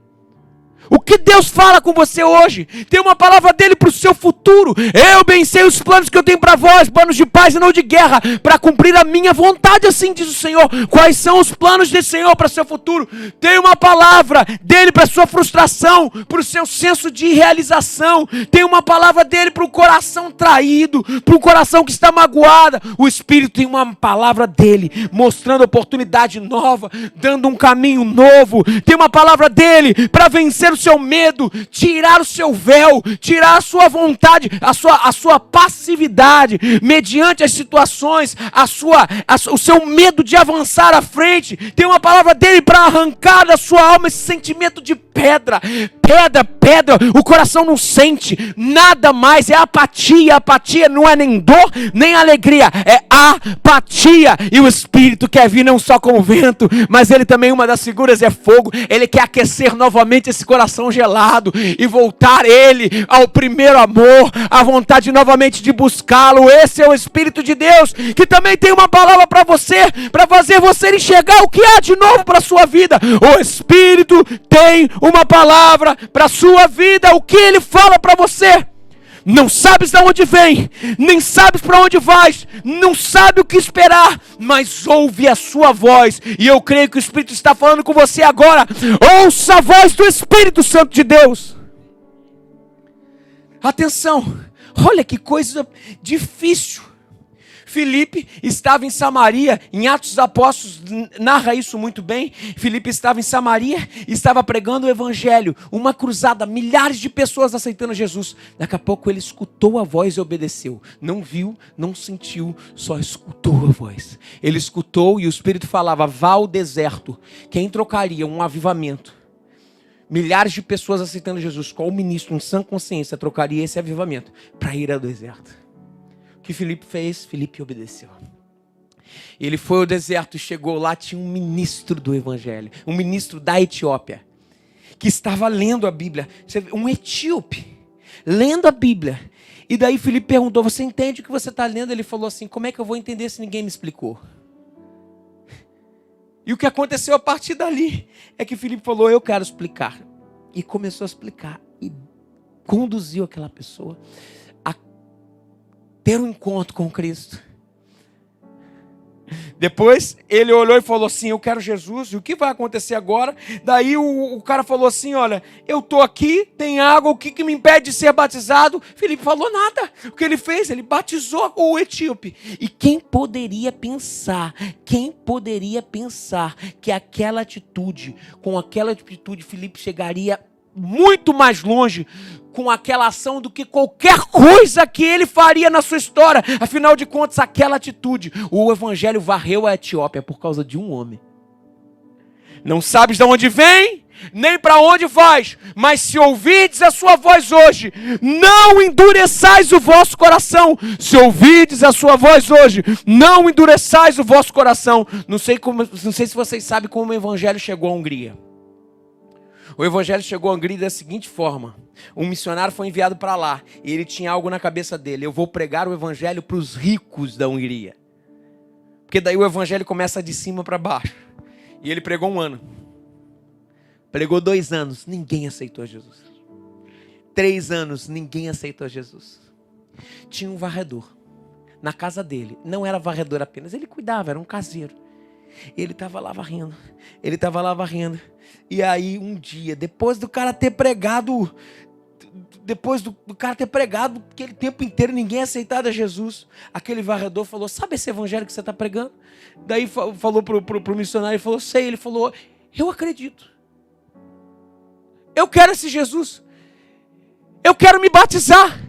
O que Deus fala com você hoje? Tem uma palavra dele para o seu futuro. Eu bem sei os planos que eu tenho para vós, planos de paz e não de guerra, para cumprir a minha vontade, assim diz o Senhor. Quais são os planos desse Senhor para o seu futuro? Tem uma palavra dele para a sua frustração, para o seu senso de realização. Tem uma palavra dele para o coração traído, para o coração que está magoado. O Espírito tem uma palavra dele, mostrando oportunidade nova, dando um caminho novo. Tem uma palavra dele para vencer o seu medo, tirar o seu véu, tirar a sua vontade, a sua passividade, mediante as situações, o seu medo de avançar à frente. Tem uma palavra dele para arrancar da sua alma esse sentimento de pedra, o coração não sente nada mais, é apatia. Apatia não é nem dor, nem alegria, é apatia. E o Espírito quer vir não só como vento, mas ele também, uma das figuras é fogo. Ele quer aquecer novamente esse coração gelado e voltar ele ao primeiro amor, a vontade novamente de buscá-lo. Esse é o Espírito de Deus, que também tem uma palavra para você, para fazer você enxergar o que há de novo para a sua vida. O Espírito tem uma palavra para a sua vida. O que ele fala para você? Não sabes de onde vem, nem sabes para onde vais, não sabe o que esperar, mas ouve a sua voz. E eu creio que o Espírito está falando com você agora. Ouça a voz do Espírito Santo de Deus. Atenção, olha que coisa difícil. Filipe estava em Samaria, em Atos dos Apóstolos narra isso muito bem. Filipe estava em Samaria, estava pregando o Evangelho, uma cruzada, milhares de pessoas aceitando Jesus. Daqui a pouco ele escutou a voz e obedeceu. Não viu, não sentiu, só escutou a voz. Ele escutou e o Espírito falava, vá ao deserto. Quem trocaria um avivamento? Milhares de pessoas aceitando Jesus, qual ministro em sã consciência trocaria esse avivamento para ir ao deserto? O que Filipe fez? Filipe obedeceu. Ele foi ao deserto e chegou lá, tinha um ministro do Evangelho, um ministro da Etiópia, que estava lendo a Bíblia, um etíope, lendo a Bíblia. E daí Filipe perguntou, você entende o que você está lendo? Ele falou assim, como é que eu vou entender se ninguém me explicou? E o que aconteceu a partir dali é que Filipe falou, eu quero explicar. E começou a explicar e conduziu aquela pessoa a ter um encontro com Cristo. Depois ele olhou e falou assim, eu quero Jesus, e o que vai acontecer agora? Daí o cara falou assim, olha, eu estou aqui, tem água, o que me impede de ser batizado? Filipe falou nada. O que ele fez? Ele batizou o etíope. E quem poderia pensar que aquela atitude, com aquela atitude, Filipe chegaria muito mais longe com aquela ação do que qualquer coisa que ele faria na sua história. Afinal de contas, aquela atitude, o Evangelho varreu a Etiópia por causa de um homem. Não sabes de onde vem, nem para onde vais, mas se ouvirdes a sua voz hoje, não endureçais o vosso coração. Se ouvirdes a sua voz hoje, não endureçais o vosso coração. Não sei se vocês sabem como o evangelho chegou à Hungria. O evangelho chegou à Hungria da seguinte forma: um missionário foi enviado para lá e ele tinha algo na cabeça dele: eu vou pregar o evangelho para os ricos da Hungria. Porque daí o evangelho começa de cima para baixo. E ele pregou 1 ano. Pregou 2 anos, ninguém aceitou Jesus. 3 anos, ninguém aceitou Jesus. Tinha um varredor na casa dele. Não era varredor apenas, ele cuidava, era um caseiro. Ele estava lá varrendo. E aí um dia, depois do cara ter pregado, aquele tempo inteiro ninguém aceitado a Jesus, aquele varredor falou: sabe esse evangelho que você está pregando? Daí falou pro missionário, ele falou: sei. Ele falou: eu acredito. Eu quero esse Jesus. Eu quero me batizar.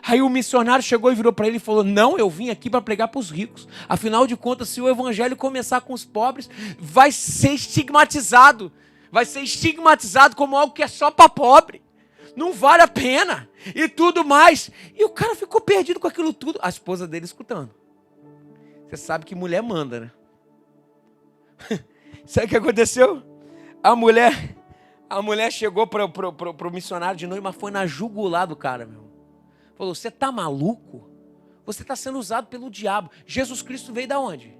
Aí o missionário chegou e virou para ele e falou: não, eu vim aqui para pregar para os ricos. Afinal de contas, se o evangelho começar com os pobres, vai ser estigmatizado. Vai ser estigmatizado como algo que é só para pobre. Não vale a pena. E tudo mais. E o cara ficou perdido com aquilo tudo. A esposa dele escutando. Você sabe que mulher manda, né? Sabe o que aconteceu? A mulher chegou para o missionário de noite, mas foi na jugular do cara, meu. Falou: você tá maluco? Você está sendo usado pelo diabo. Jesus Cristo veio da onde?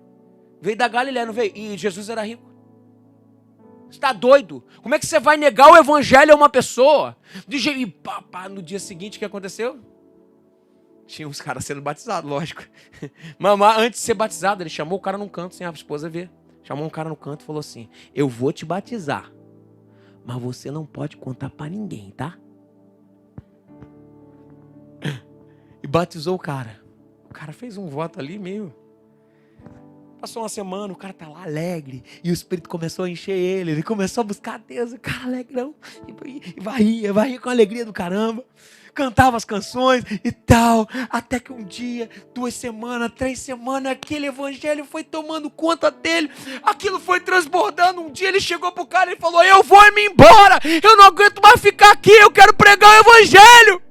Veio da Galileia, não veio? E Jesus era rico. Você está doido? Como é que você vai negar o evangelho a uma pessoa? E no dia seguinte, o que aconteceu? Tinha uns caras sendo batizados, lógico. Mas antes de ser batizado, ele chamou o cara num canto, sem a esposa ver. Chamou um cara no canto e falou assim: eu vou te batizar, mas você não pode contar para ninguém, tá? E batizou o cara. O cara fez um voto ali meio... Passou 1 semana, o cara tá lá alegre. E o Espírito começou a encher ele. Ele começou a buscar a Deus. O cara alegrão. E varria com alegria do caramba. Cantava as canções e tal. Até que um dia, 2 semanas, 3 semanas, aquele evangelho foi tomando conta dele. Aquilo foi transbordando. Um dia ele chegou pro cara e falou: eu vou me embora. Eu não aguento mais ficar aqui. Eu quero pregar o evangelho.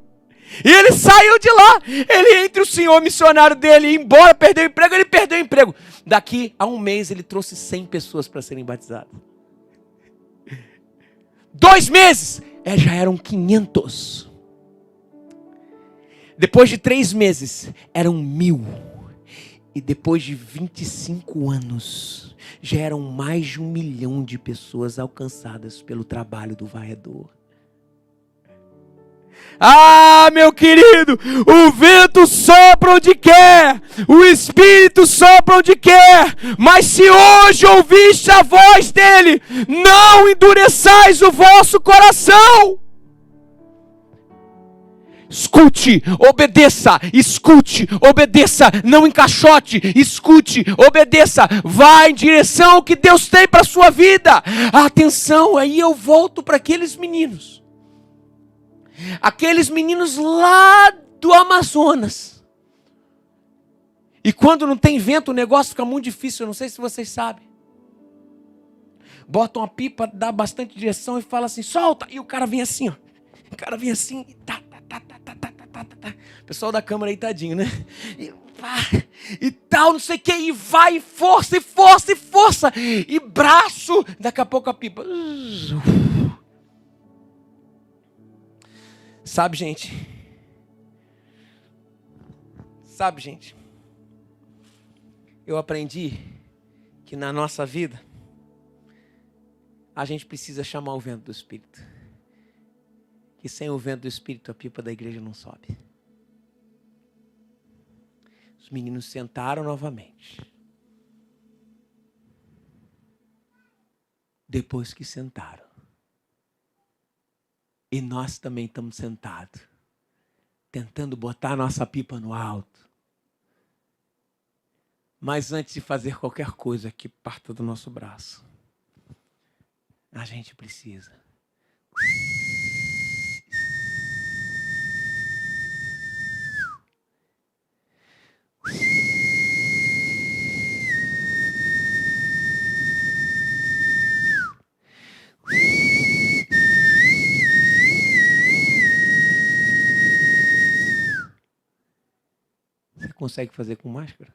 E ele saiu de lá. Ele, entre o senhor missionário dele, ir embora, perdeu o emprego, ele perdeu o emprego. Daqui a 1 mês ele trouxe 100 pessoas para serem batizadas. 2 meses, já eram 500. Depois de 3 meses, eram 1000. E depois de 25 anos, já eram mais de 1 milhão de pessoas alcançadas pelo trabalho do varredor. Ah, meu querido, o vento sopra onde quer, o Espírito sopra onde quer, mas se hoje ouviste a voz dele, não endureçais o vosso coração. Escute, obedeça, não encaixote, escute, obedeça, vá em direção ao que Deus tem para a sua vida. Atenção, aí eu volto para aqueles meninos lá do Amazonas. E quando não tem vento, o negócio fica muito difícil, eu não sei se vocês sabem. Bota uma pipa, dá bastante direção e fala assim: solta, e o cara vem assim, ó. O cara vem assim, e tá. Pessoal da câmera aí, tadinho, né? E tal, não sei o que, e vai, força, e braço, daqui a pouco a pipa. Sabe, gente, eu aprendi que na nossa vida, a gente precisa chamar o vento do Espírito. Que sem o vento do Espírito, a pipa da igreja não sobe. Os meninos sentaram novamente. Depois que sentaram, e nós também estamos sentados, tentando botar a nossa pipa no alto. Mas antes de fazer qualquer coisa que parta do nosso braço, a gente precisa consegue fazer com máscara?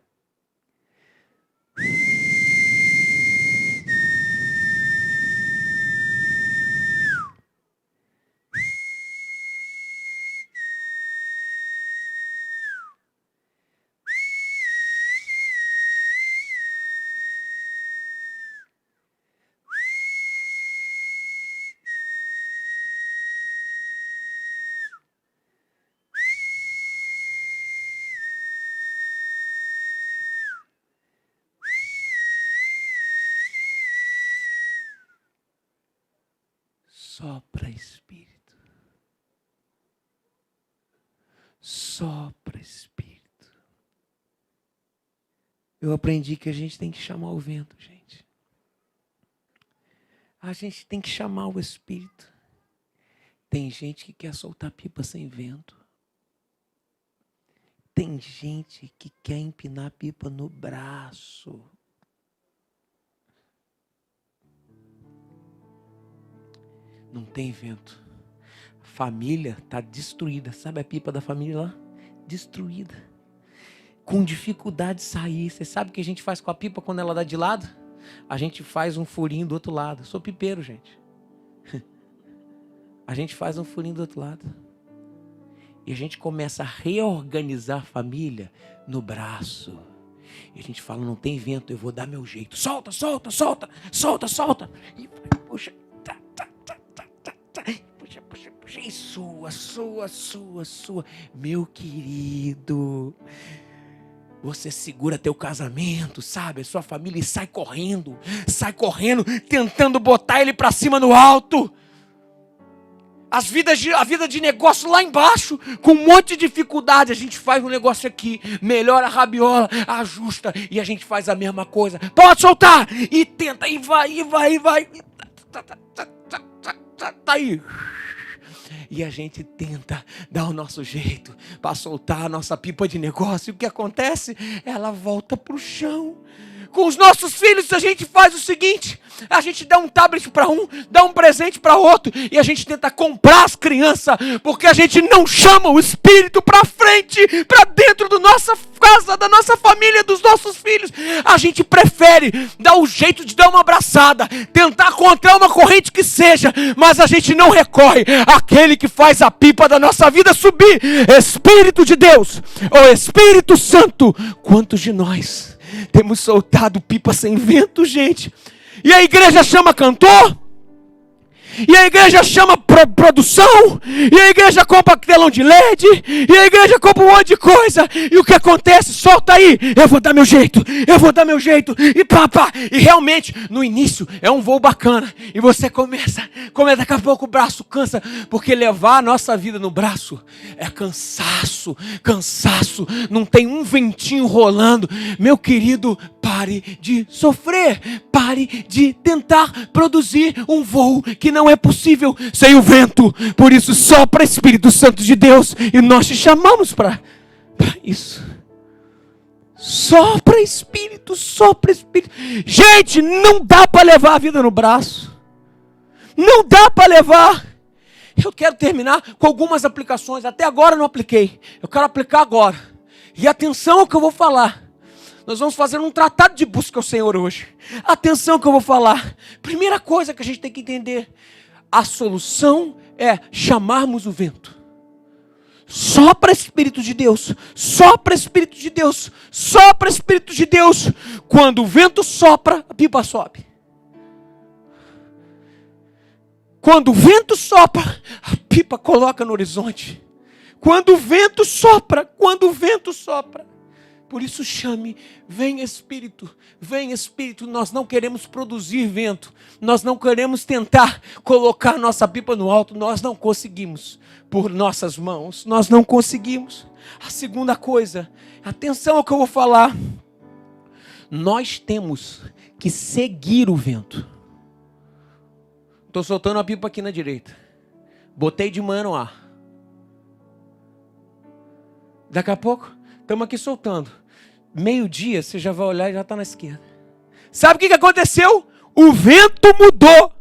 Sopra, Espírito. Sopra, Espírito. Eu aprendi que a gente tem que chamar o vento, gente. A gente tem que chamar o Espírito. Tem gente que quer soltar pipa sem vento. Tem gente que quer empinar pipa no braço. Não tem vento. A família está destruída. Sabe a pipa da família lá? Destruída. Com dificuldade de sair. Você sabe o que a gente faz com a pipa quando ela dá de lado? A gente faz um furinho do outro lado. Eu sou pipeiro, gente. A gente faz um furinho do outro lado. E a gente começa a reorganizar a família no braço. E a gente fala, não tem vento, eu vou dar meu jeito. Solta, solta, solta, solta, solta. E vai, puxa. Puxa, e sua. Meu querido, você segura teu casamento, sabe? A sua família e sai correndo, tentando botar ele pra cima no alto. A vida de negócio lá embaixo, com um monte de dificuldade, a gente faz um negócio aqui, melhora a rabiola, ajusta, e a gente faz a mesma coisa. Pode soltar! E tenta, e vai. Tá aí. E a gente tenta dar o nosso jeito para soltar a nossa pipa de negócio. E o que acontece? Ela volta para o chão. Com os nossos filhos a gente faz o seguinte: a gente dá um tablet para um, dá um presente para outro, e a gente tenta comprar as crianças, porque a gente não chama o Espírito para frente, para dentro da nossa casa, da nossa família, dos nossos filhos. A gente prefere dar o jeito de dar uma abraçada, tentar encontrar uma corrente que seja, mas a gente não recorre àquele que faz a pipa da nossa vida subir. Espírito de Deus, o Espírito Santo. Quantos de nós temos soltado pipa sem vento, gente? E a igreja chama cantor, e a igreja chama produção, e a igreja compra telão de LED, e a igreja compra um monte de coisa. E o que acontece? Solta aí, eu vou dar meu jeito, e pá. E realmente, no início, é um voo bacana, e você começa, daqui a pouco o braço cansa, porque levar a nossa vida no braço é cansaço, não tem um ventinho rolando. Meu querido, pare de sofrer, pare de tentar produzir um voo que não é possível sem o vento. Por isso, sopra Espírito Santo de Deus, e nós te chamamos para isso. Sopra Espírito. Gente, não dá para levar a vida no braço. Não dá para levar. Eu quero terminar com algumas aplicações. Até agora eu não apliquei. Eu quero aplicar agora. E atenção ao que eu vou falar. Nós vamos fazer um tratado de busca ao Senhor hoje. Atenção ao que eu vou falar. Primeira coisa que a gente tem que entender: a solução é chamarmos o vento. Sopra Espírito de Deus. Sopra Espírito de Deus. Sopra Espírito de Deus. Quando o vento sopra, a pipa sobe. Quando o vento sopra, a pipa coloca no horizonte. Quando o vento sopra. Por isso chame, vem Espírito, nós não queremos produzir vento, nós não queremos tentar colocar nossa pipa no alto, nós não conseguimos, por nossas mãos, nós não conseguimos. A segunda coisa, atenção ao que eu vou falar, nós temos que seguir o vento. Estou soltando a pipa aqui na direita, botei de manhã no ar, daqui a pouco, estamos aqui soltando. Meio-dia, você já vai olhar e já está na esquerda. Sabe o que aconteceu? O vento mudou.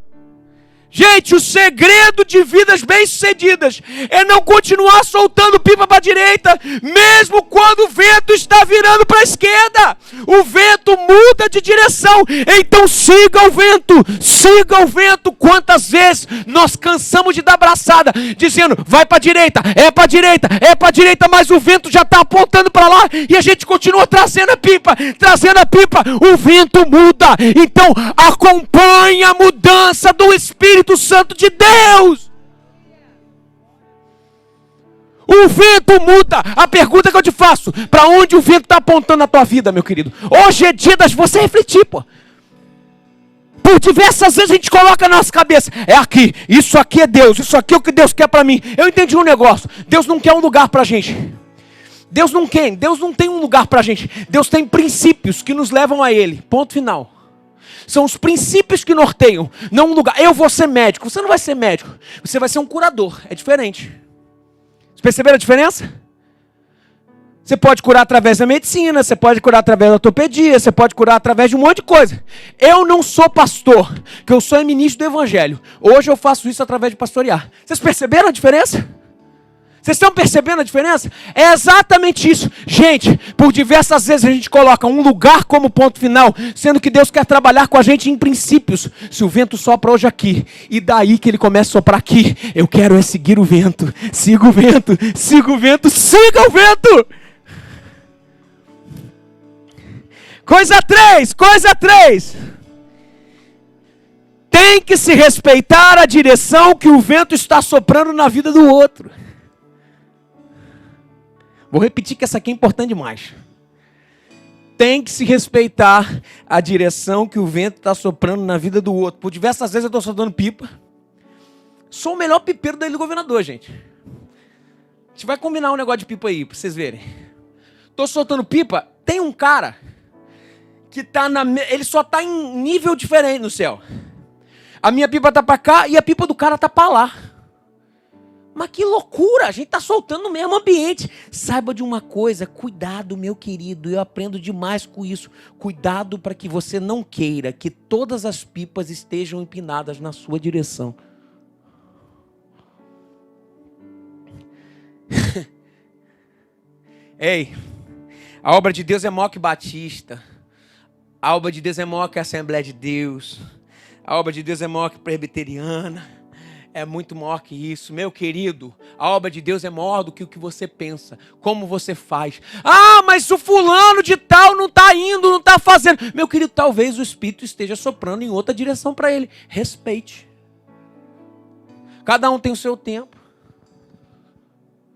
Gente, o segredo de vidas bem-sucedidas é não continuar soltando pipa para a direita, mesmo quando o vento está virando para a esquerda. O vento muda de direção, então siga o vento, siga o vento. Quantas vezes nós cansamos de dar braçada, dizendo, vai para a direita, é para a direita, é para a direita, mas o vento já está apontando para lá, e a gente continua trazendo a pipa, o vento muda. Então acompanhe a mudança do Espírito Santo de Deus. O vento muda. A pergunta que eu te faço: para onde o vento está apontando na tua vida, meu querido? Hoje é dia de você refletir, pô. Por diversas vezes a gente coloca na nossa cabeça, é aqui, isso aqui é Deus, isso aqui é o que Deus quer para mim. Eu entendi um negócio: Deus não quer um lugar para a gente. Deus não tem um lugar para a gente. Deus tem princípios que nos levam a Ele, ponto final. São os princípios que norteiam, não um lugar. Eu vou ser médico. Você não vai ser médico, você vai ser um curador. É diferente. Vocês perceberam a diferença? Você pode curar através da medicina, você pode curar através da ortopedia, você pode curar através de um monte de coisa. Eu não sou pastor, que eu sou ministro do evangelho. Hoje eu faço isso através de pastorear. Vocês perceberam a diferença? Vocês estão percebendo a diferença? É exatamente isso. Gente, por diversas vezes a gente coloca um lugar como ponto final, sendo que Deus quer trabalhar com a gente em princípios. Se o vento sopra hoje aqui, e daí que ele começa a soprar aqui, eu quero é seguir o vento. Siga o vento, siga o vento, siga o vento. Coisa 3. Tem que se respeitar a direção que o vento está soprando na vida do outro. Vou repetir que essa aqui é importante demais. Tem que se respeitar a direção que o vento está soprando na vida do outro. Por diversas vezes eu estou soltando pipa. Sou o melhor pipeiro daí do governador, gente. A gente vai combinar um negócio de pipa aí, para vocês verem. Estou soltando pipa, tem um cara que ele só está em nível diferente no céu. A minha pipa está para cá e a pipa do cara está para lá. Mas que loucura, a gente está soltando no mesmo ambiente. Saiba de uma coisa, cuidado, meu querido, eu aprendo demais com isso. Cuidado para que você não queira que todas as pipas estejam empinadas na sua direção. Ei, a obra de Deus é maior que Batista. A obra de Deus é maior que a Assembleia de Deus. A obra de Deus é maior que Presbiteriana. É muito maior que isso, meu querido. A obra de Deus é maior do que o que você pensa, como você faz. Ah, mas o fulano de tal não está indo, não está fazendo. Meu querido, talvez o Espírito esteja soprando em outra direção para ele. Respeite. Cada um tem o seu tempo.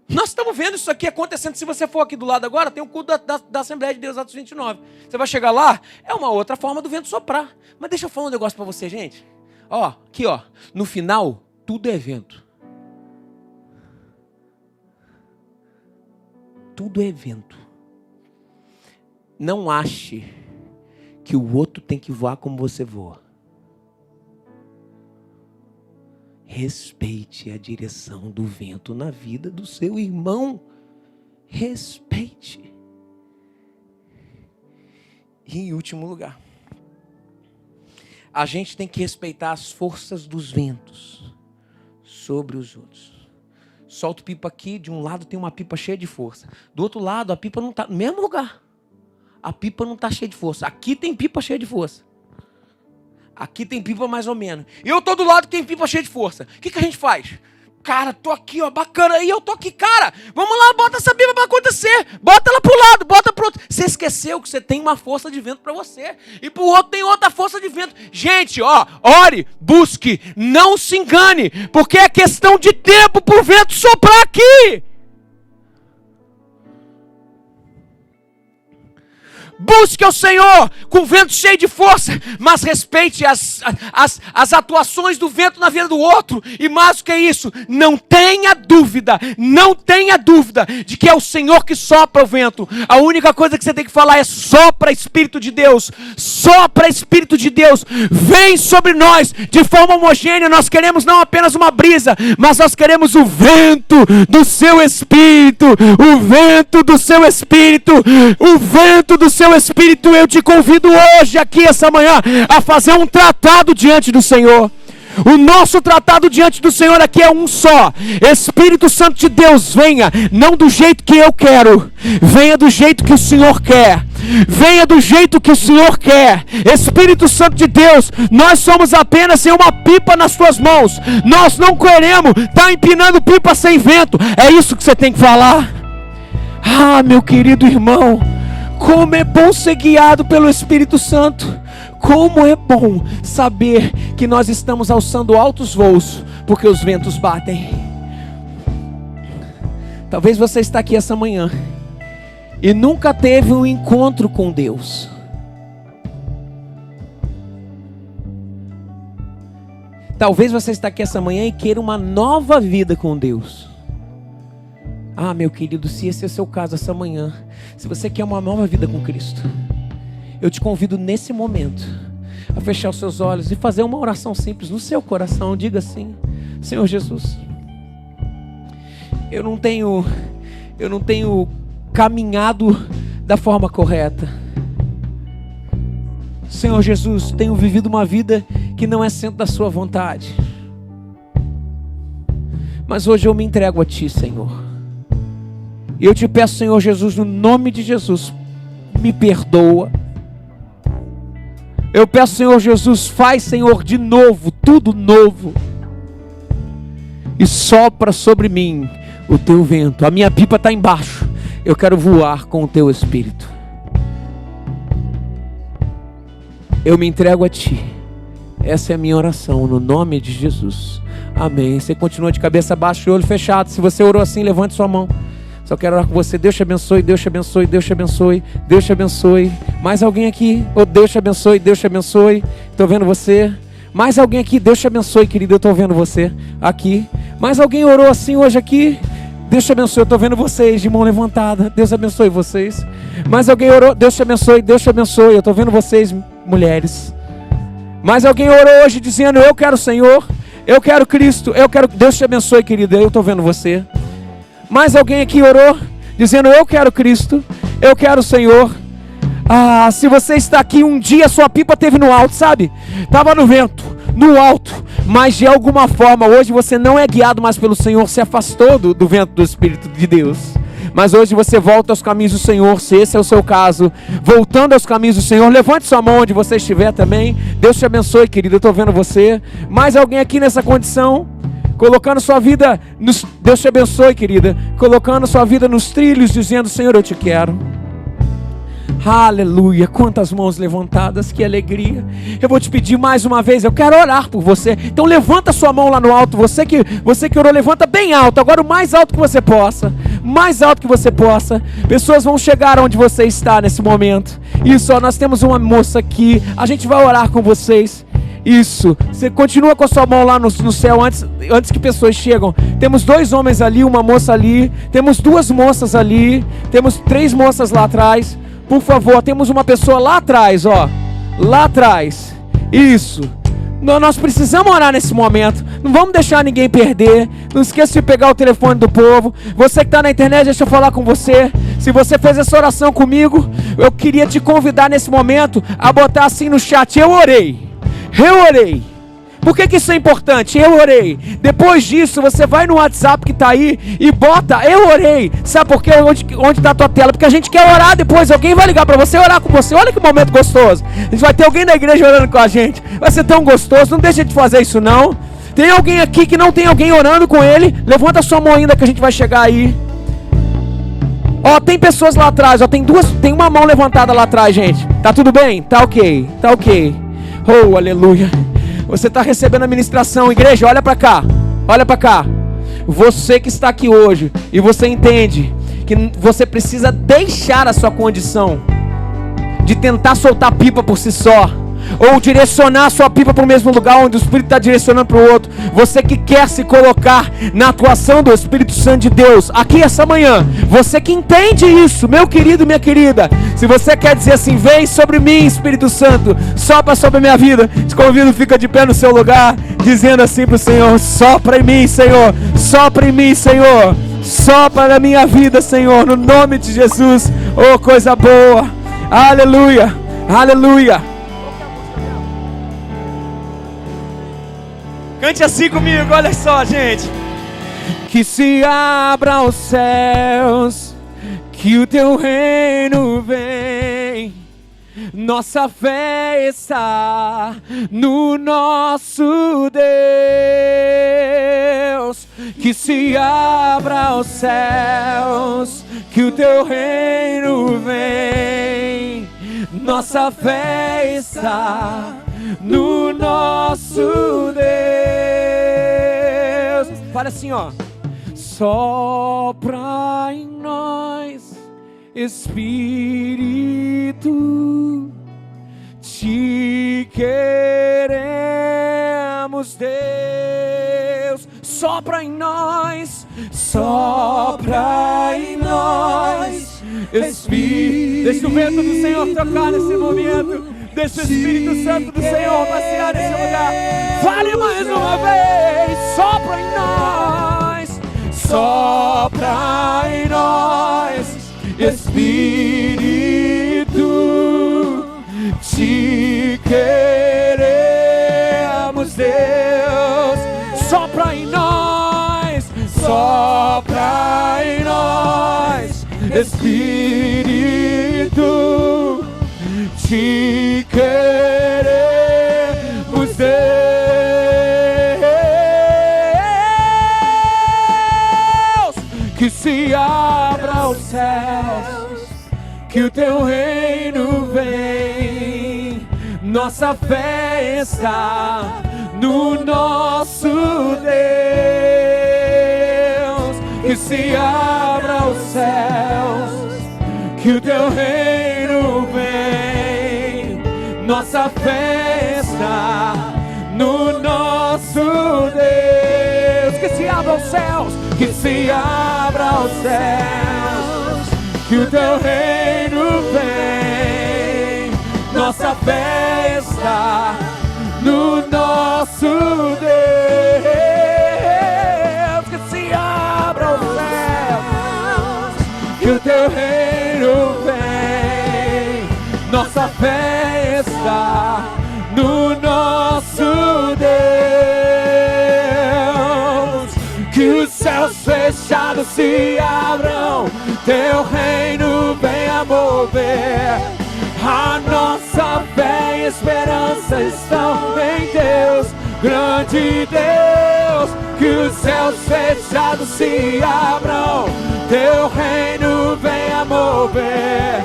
Nós estamos vendo isso aqui acontecendo. Se você for aqui do lado agora, tem o culto da Assembleia de Deus, Atos 29. Você vai chegar lá, é uma outra forma do vento soprar. Mas deixa eu falar um negócio para você, gente. Ó, aqui ó, no final, tudo é vento. Tudo é vento. Não ache que o outro tem que voar como você voa. Respeite a direção do vento na vida do seu irmão. Respeite. E em último lugar, a gente tem que respeitar as forças dos ventos sobre os outros. Solta o pipa aqui, de um lado tem uma pipa cheia de força. Do outro lado a pipa não está no mesmo lugar. A pipa não está cheia de força. Aqui tem pipa cheia de força. Aqui tem pipa mais ou menos. E eu tô do lado que tem pipa cheia de força. O que a gente faz? Cara, tô aqui, ó, bacana. E eu tô aqui, cara. Vamos lá, bota essa pipa pra acontecer. Bota ela pro lado, bota pro outro. Você esqueceu que você tem uma força de vento pra você. E pro outro tem outra força de vento. Gente, ó, ore, busque, não se engane. Porque é questão de tempo pro vento soprar aqui. Busque ao Senhor com vento cheio de força, mas respeite as atuações do vento na vida do outro. E mais do que isso, não tenha dúvida de que é o Senhor que sopra o vento. A única coisa que você tem que falar é: sopra Espírito de Deus, sopra Espírito de Deus, vem sobre nós de forma homogênea. Nós queremos não apenas uma brisa, mas nós queremos o vento do seu Espírito, o vento do seu Espírito, o vento do seu Espírito. Eu te convido hoje aqui, essa manhã, a fazer um tratado diante do Senhor. O nosso tratado diante do Senhor aqui é um só. Espírito Santo de Deus, venha, não do jeito que eu quero, venha do jeito que o Senhor quer. Venha do jeito que o Senhor quer. Espírito Santo de Deus, nós somos apenas uma pipa nas tuas mãos. Nós não queremos estar empinando pipa sem vento. É isso que você tem que falar. Ah, meu querido irmão, como é bom ser guiado pelo Espírito Santo. Como é bom saber que nós estamos alçando altos voos, porque os ventos batem. Talvez você está aqui essa manhã e nunca teve um encontro com Deus. Talvez você está aqui essa manhã e queira uma nova vida com Deus. Ah, meu querido, se esse é o seu caso essa manhã, se você quer uma nova vida com Cristo, eu te convido nesse momento a fechar os seus olhos e fazer uma oração simples no seu coração. Diga assim: Senhor Jesus, eu não tenho caminhado da forma correta. Senhor Jesus, tenho vivido uma vida que não é centro da sua vontade. Mas hoje eu me entrego a Ti, Senhor. E eu te peço, Senhor Jesus, no nome de Jesus, me perdoa. Eu peço, Senhor Jesus, faz, Senhor, de novo, tudo novo. E sopra sobre mim o Teu vento. A minha pipa está embaixo. Eu quero voar com o Teu Espírito. Eu me entrego a Ti. Essa é a minha oração, no nome de Jesus. Amém. Você continua de cabeça baixa e olho fechado. Se você orou assim, levante sua mão. Só quero orar com você. Deus te abençoe, Deus te abençoe, Deus te abençoe, Deus te abençoe. Mais alguém aqui? Oh, Deus te abençoe, Deus te abençoe. Estou vendo você. Mais alguém aqui? Deus te abençoe, querido. Eu estou vendo você aqui. Mais alguém orou assim hoje aqui? Deus te abençoe. Eu estou vendo vocês de mão levantada. Deus abençoe vocês. Mais alguém orou? Deus te abençoe, Deus te abençoe. Eu estou vendo vocês, mulheres. Mais alguém orou hoje dizendo: eu quero o Senhor, eu quero Cristo, eu quero. Deus te abençoe, querida. Eu estou vendo você. Mais alguém aqui orou dizendo: eu quero Cristo, eu quero o Senhor. Ah, se você está aqui um dia, sua pipa teve no alto, sabe? Estava no vento, no alto, mas de alguma forma hoje você não é guiado mais pelo Senhor, se afastou do vento do Espírito de Deus. Mas hoje você volta aos caminhos do Senhor. Se esse é o seu caso, voltando aos caminhos do Senhor, levante sua mão onde você estiver também. Deus te abençoe, querido, eu estou vendo você. Mais alguém aqui nessa condição? Colocando sua vida nos... Deus te abençoe, querida. Colocando sua vida nos trilhos, dizendo: Senhor, eu te quero. Aleluia, quantas mãos levantadas, que alegria. Eu vou te pedir mais uma vez, eu quero orar por você. Então levanta sua mão lá no alto. Você que orou, levanta bem alto. Agora o mais alto que você possa. Mais alto que você possa. Pessoas vão chegar onde você está nesse momento. Isso, ó, nós temos uma moça aqui. A gente vai orar com vocês. Isso, você continua com a sua mão lá no céu antes que pessoas chegam. Temos 2 homens ali, uma moça ali. Temos 2 moças ali. Temos 3 moças lá atrás. Por favor, temos uma pessoa lá atrás, ó. Lá atrás. Isso. Nós precisamos orar nesse momento. Não vamos deixar ninguém perder. Não esqueça de pegar o telefone do povo. Você que está na internet, deixa eu falar com você. Se você fez essa oração comigo, eu queria te convidar nesse momento a botar assim no chat: eu orei. Eu orei. Por que isso é importante? Eu orei. Depois disso, você vai no WhatsApp que está aí e bota: eu orei. Sabe por quê? Onde está a tua tela? Porque a gente quer orar depois. Alguém vai ligar para você, orar com você. Olha que momento gostoso. A gente vai ter alguém da igreja orando com a gente. Vai ser tão gostoso. Não deixa de fazer isso, não. Tem alguém aqui que não tem alguém orando com ele? Levanta a sua mão ainda que a gente vai chegar aí. Ó, tem pessoas lá atrás. Ó, tem uma mão levantada lá atrás, gente. Tá tudo bem? Tá ok. Tá ok. Oh, aleluia. Você está recebendo a ministração. Igreja, olha para cá. Olha para cá. Você que está aqui hoje e você entende que você precisa deixar a sua condição de tentar soltar pipa por si só, ou direcionar a sua pipa para o mesmo lugar onde o Espírito está direcionando para o outro. Você que quer se colocar na atuação do Espírito Santo de Deus aqui essa manhã, você que entende isso, meu querido, minha querida, se você quer dizer assim: vem sobre mim, Espírito Santo, sopra sobre a minha vida, te convido, fica de pé no seu lugar, dizendo assim para o Senhor: sopra em mim, Senhor, sopra em mim, Senhor, sopra na minha vida, Senhor, no nome de Jesus. Oh, coisa boa. Aleluia, aleluia. Cante assim comigo, olha só, gente. Que se abra os céus, que o teu reino vem. Nossa fé está no nosso Deus. Que se abra os céus, que o teu reino vem. Nossa fé está no nosso Deus. Fala assim, ó. Sopra em nós, Espírito, te queremos, Deus. Sopra em nós, Espírito. Deixa o vento do Senhor tocar nesse momento. Deixa o Espírito Santo do Senhor passear nesse lugar. Fale mais uma vez. Sopra em nós, Espírito, te queremos, Deus. Sopra em nós, Espírito, te queremos, Deus. Que se abra os céus, que o teu reino vem. Nossa fé está no nosso Deus. Que se abra os céus, que o teu reino vem. Nossa fé está no nosso Deus. Que se abra os céus, que se abra os céus, que o teu reino vem. Nossa fé está no nosso Deus. Que se abra os céus, que o teu reino vem. Nossa fé está no nosso Deus. Que os céus fechados se abram, teu reino venha mover. A nossa fé e esperança estão em Deus, grande Deus. Que os céus fechados se abram, teu reino venha mover.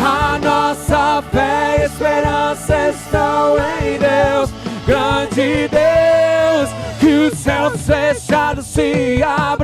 A nossa fé e esperança estão em Deus, grande Deus. Que os céus fechados se abram,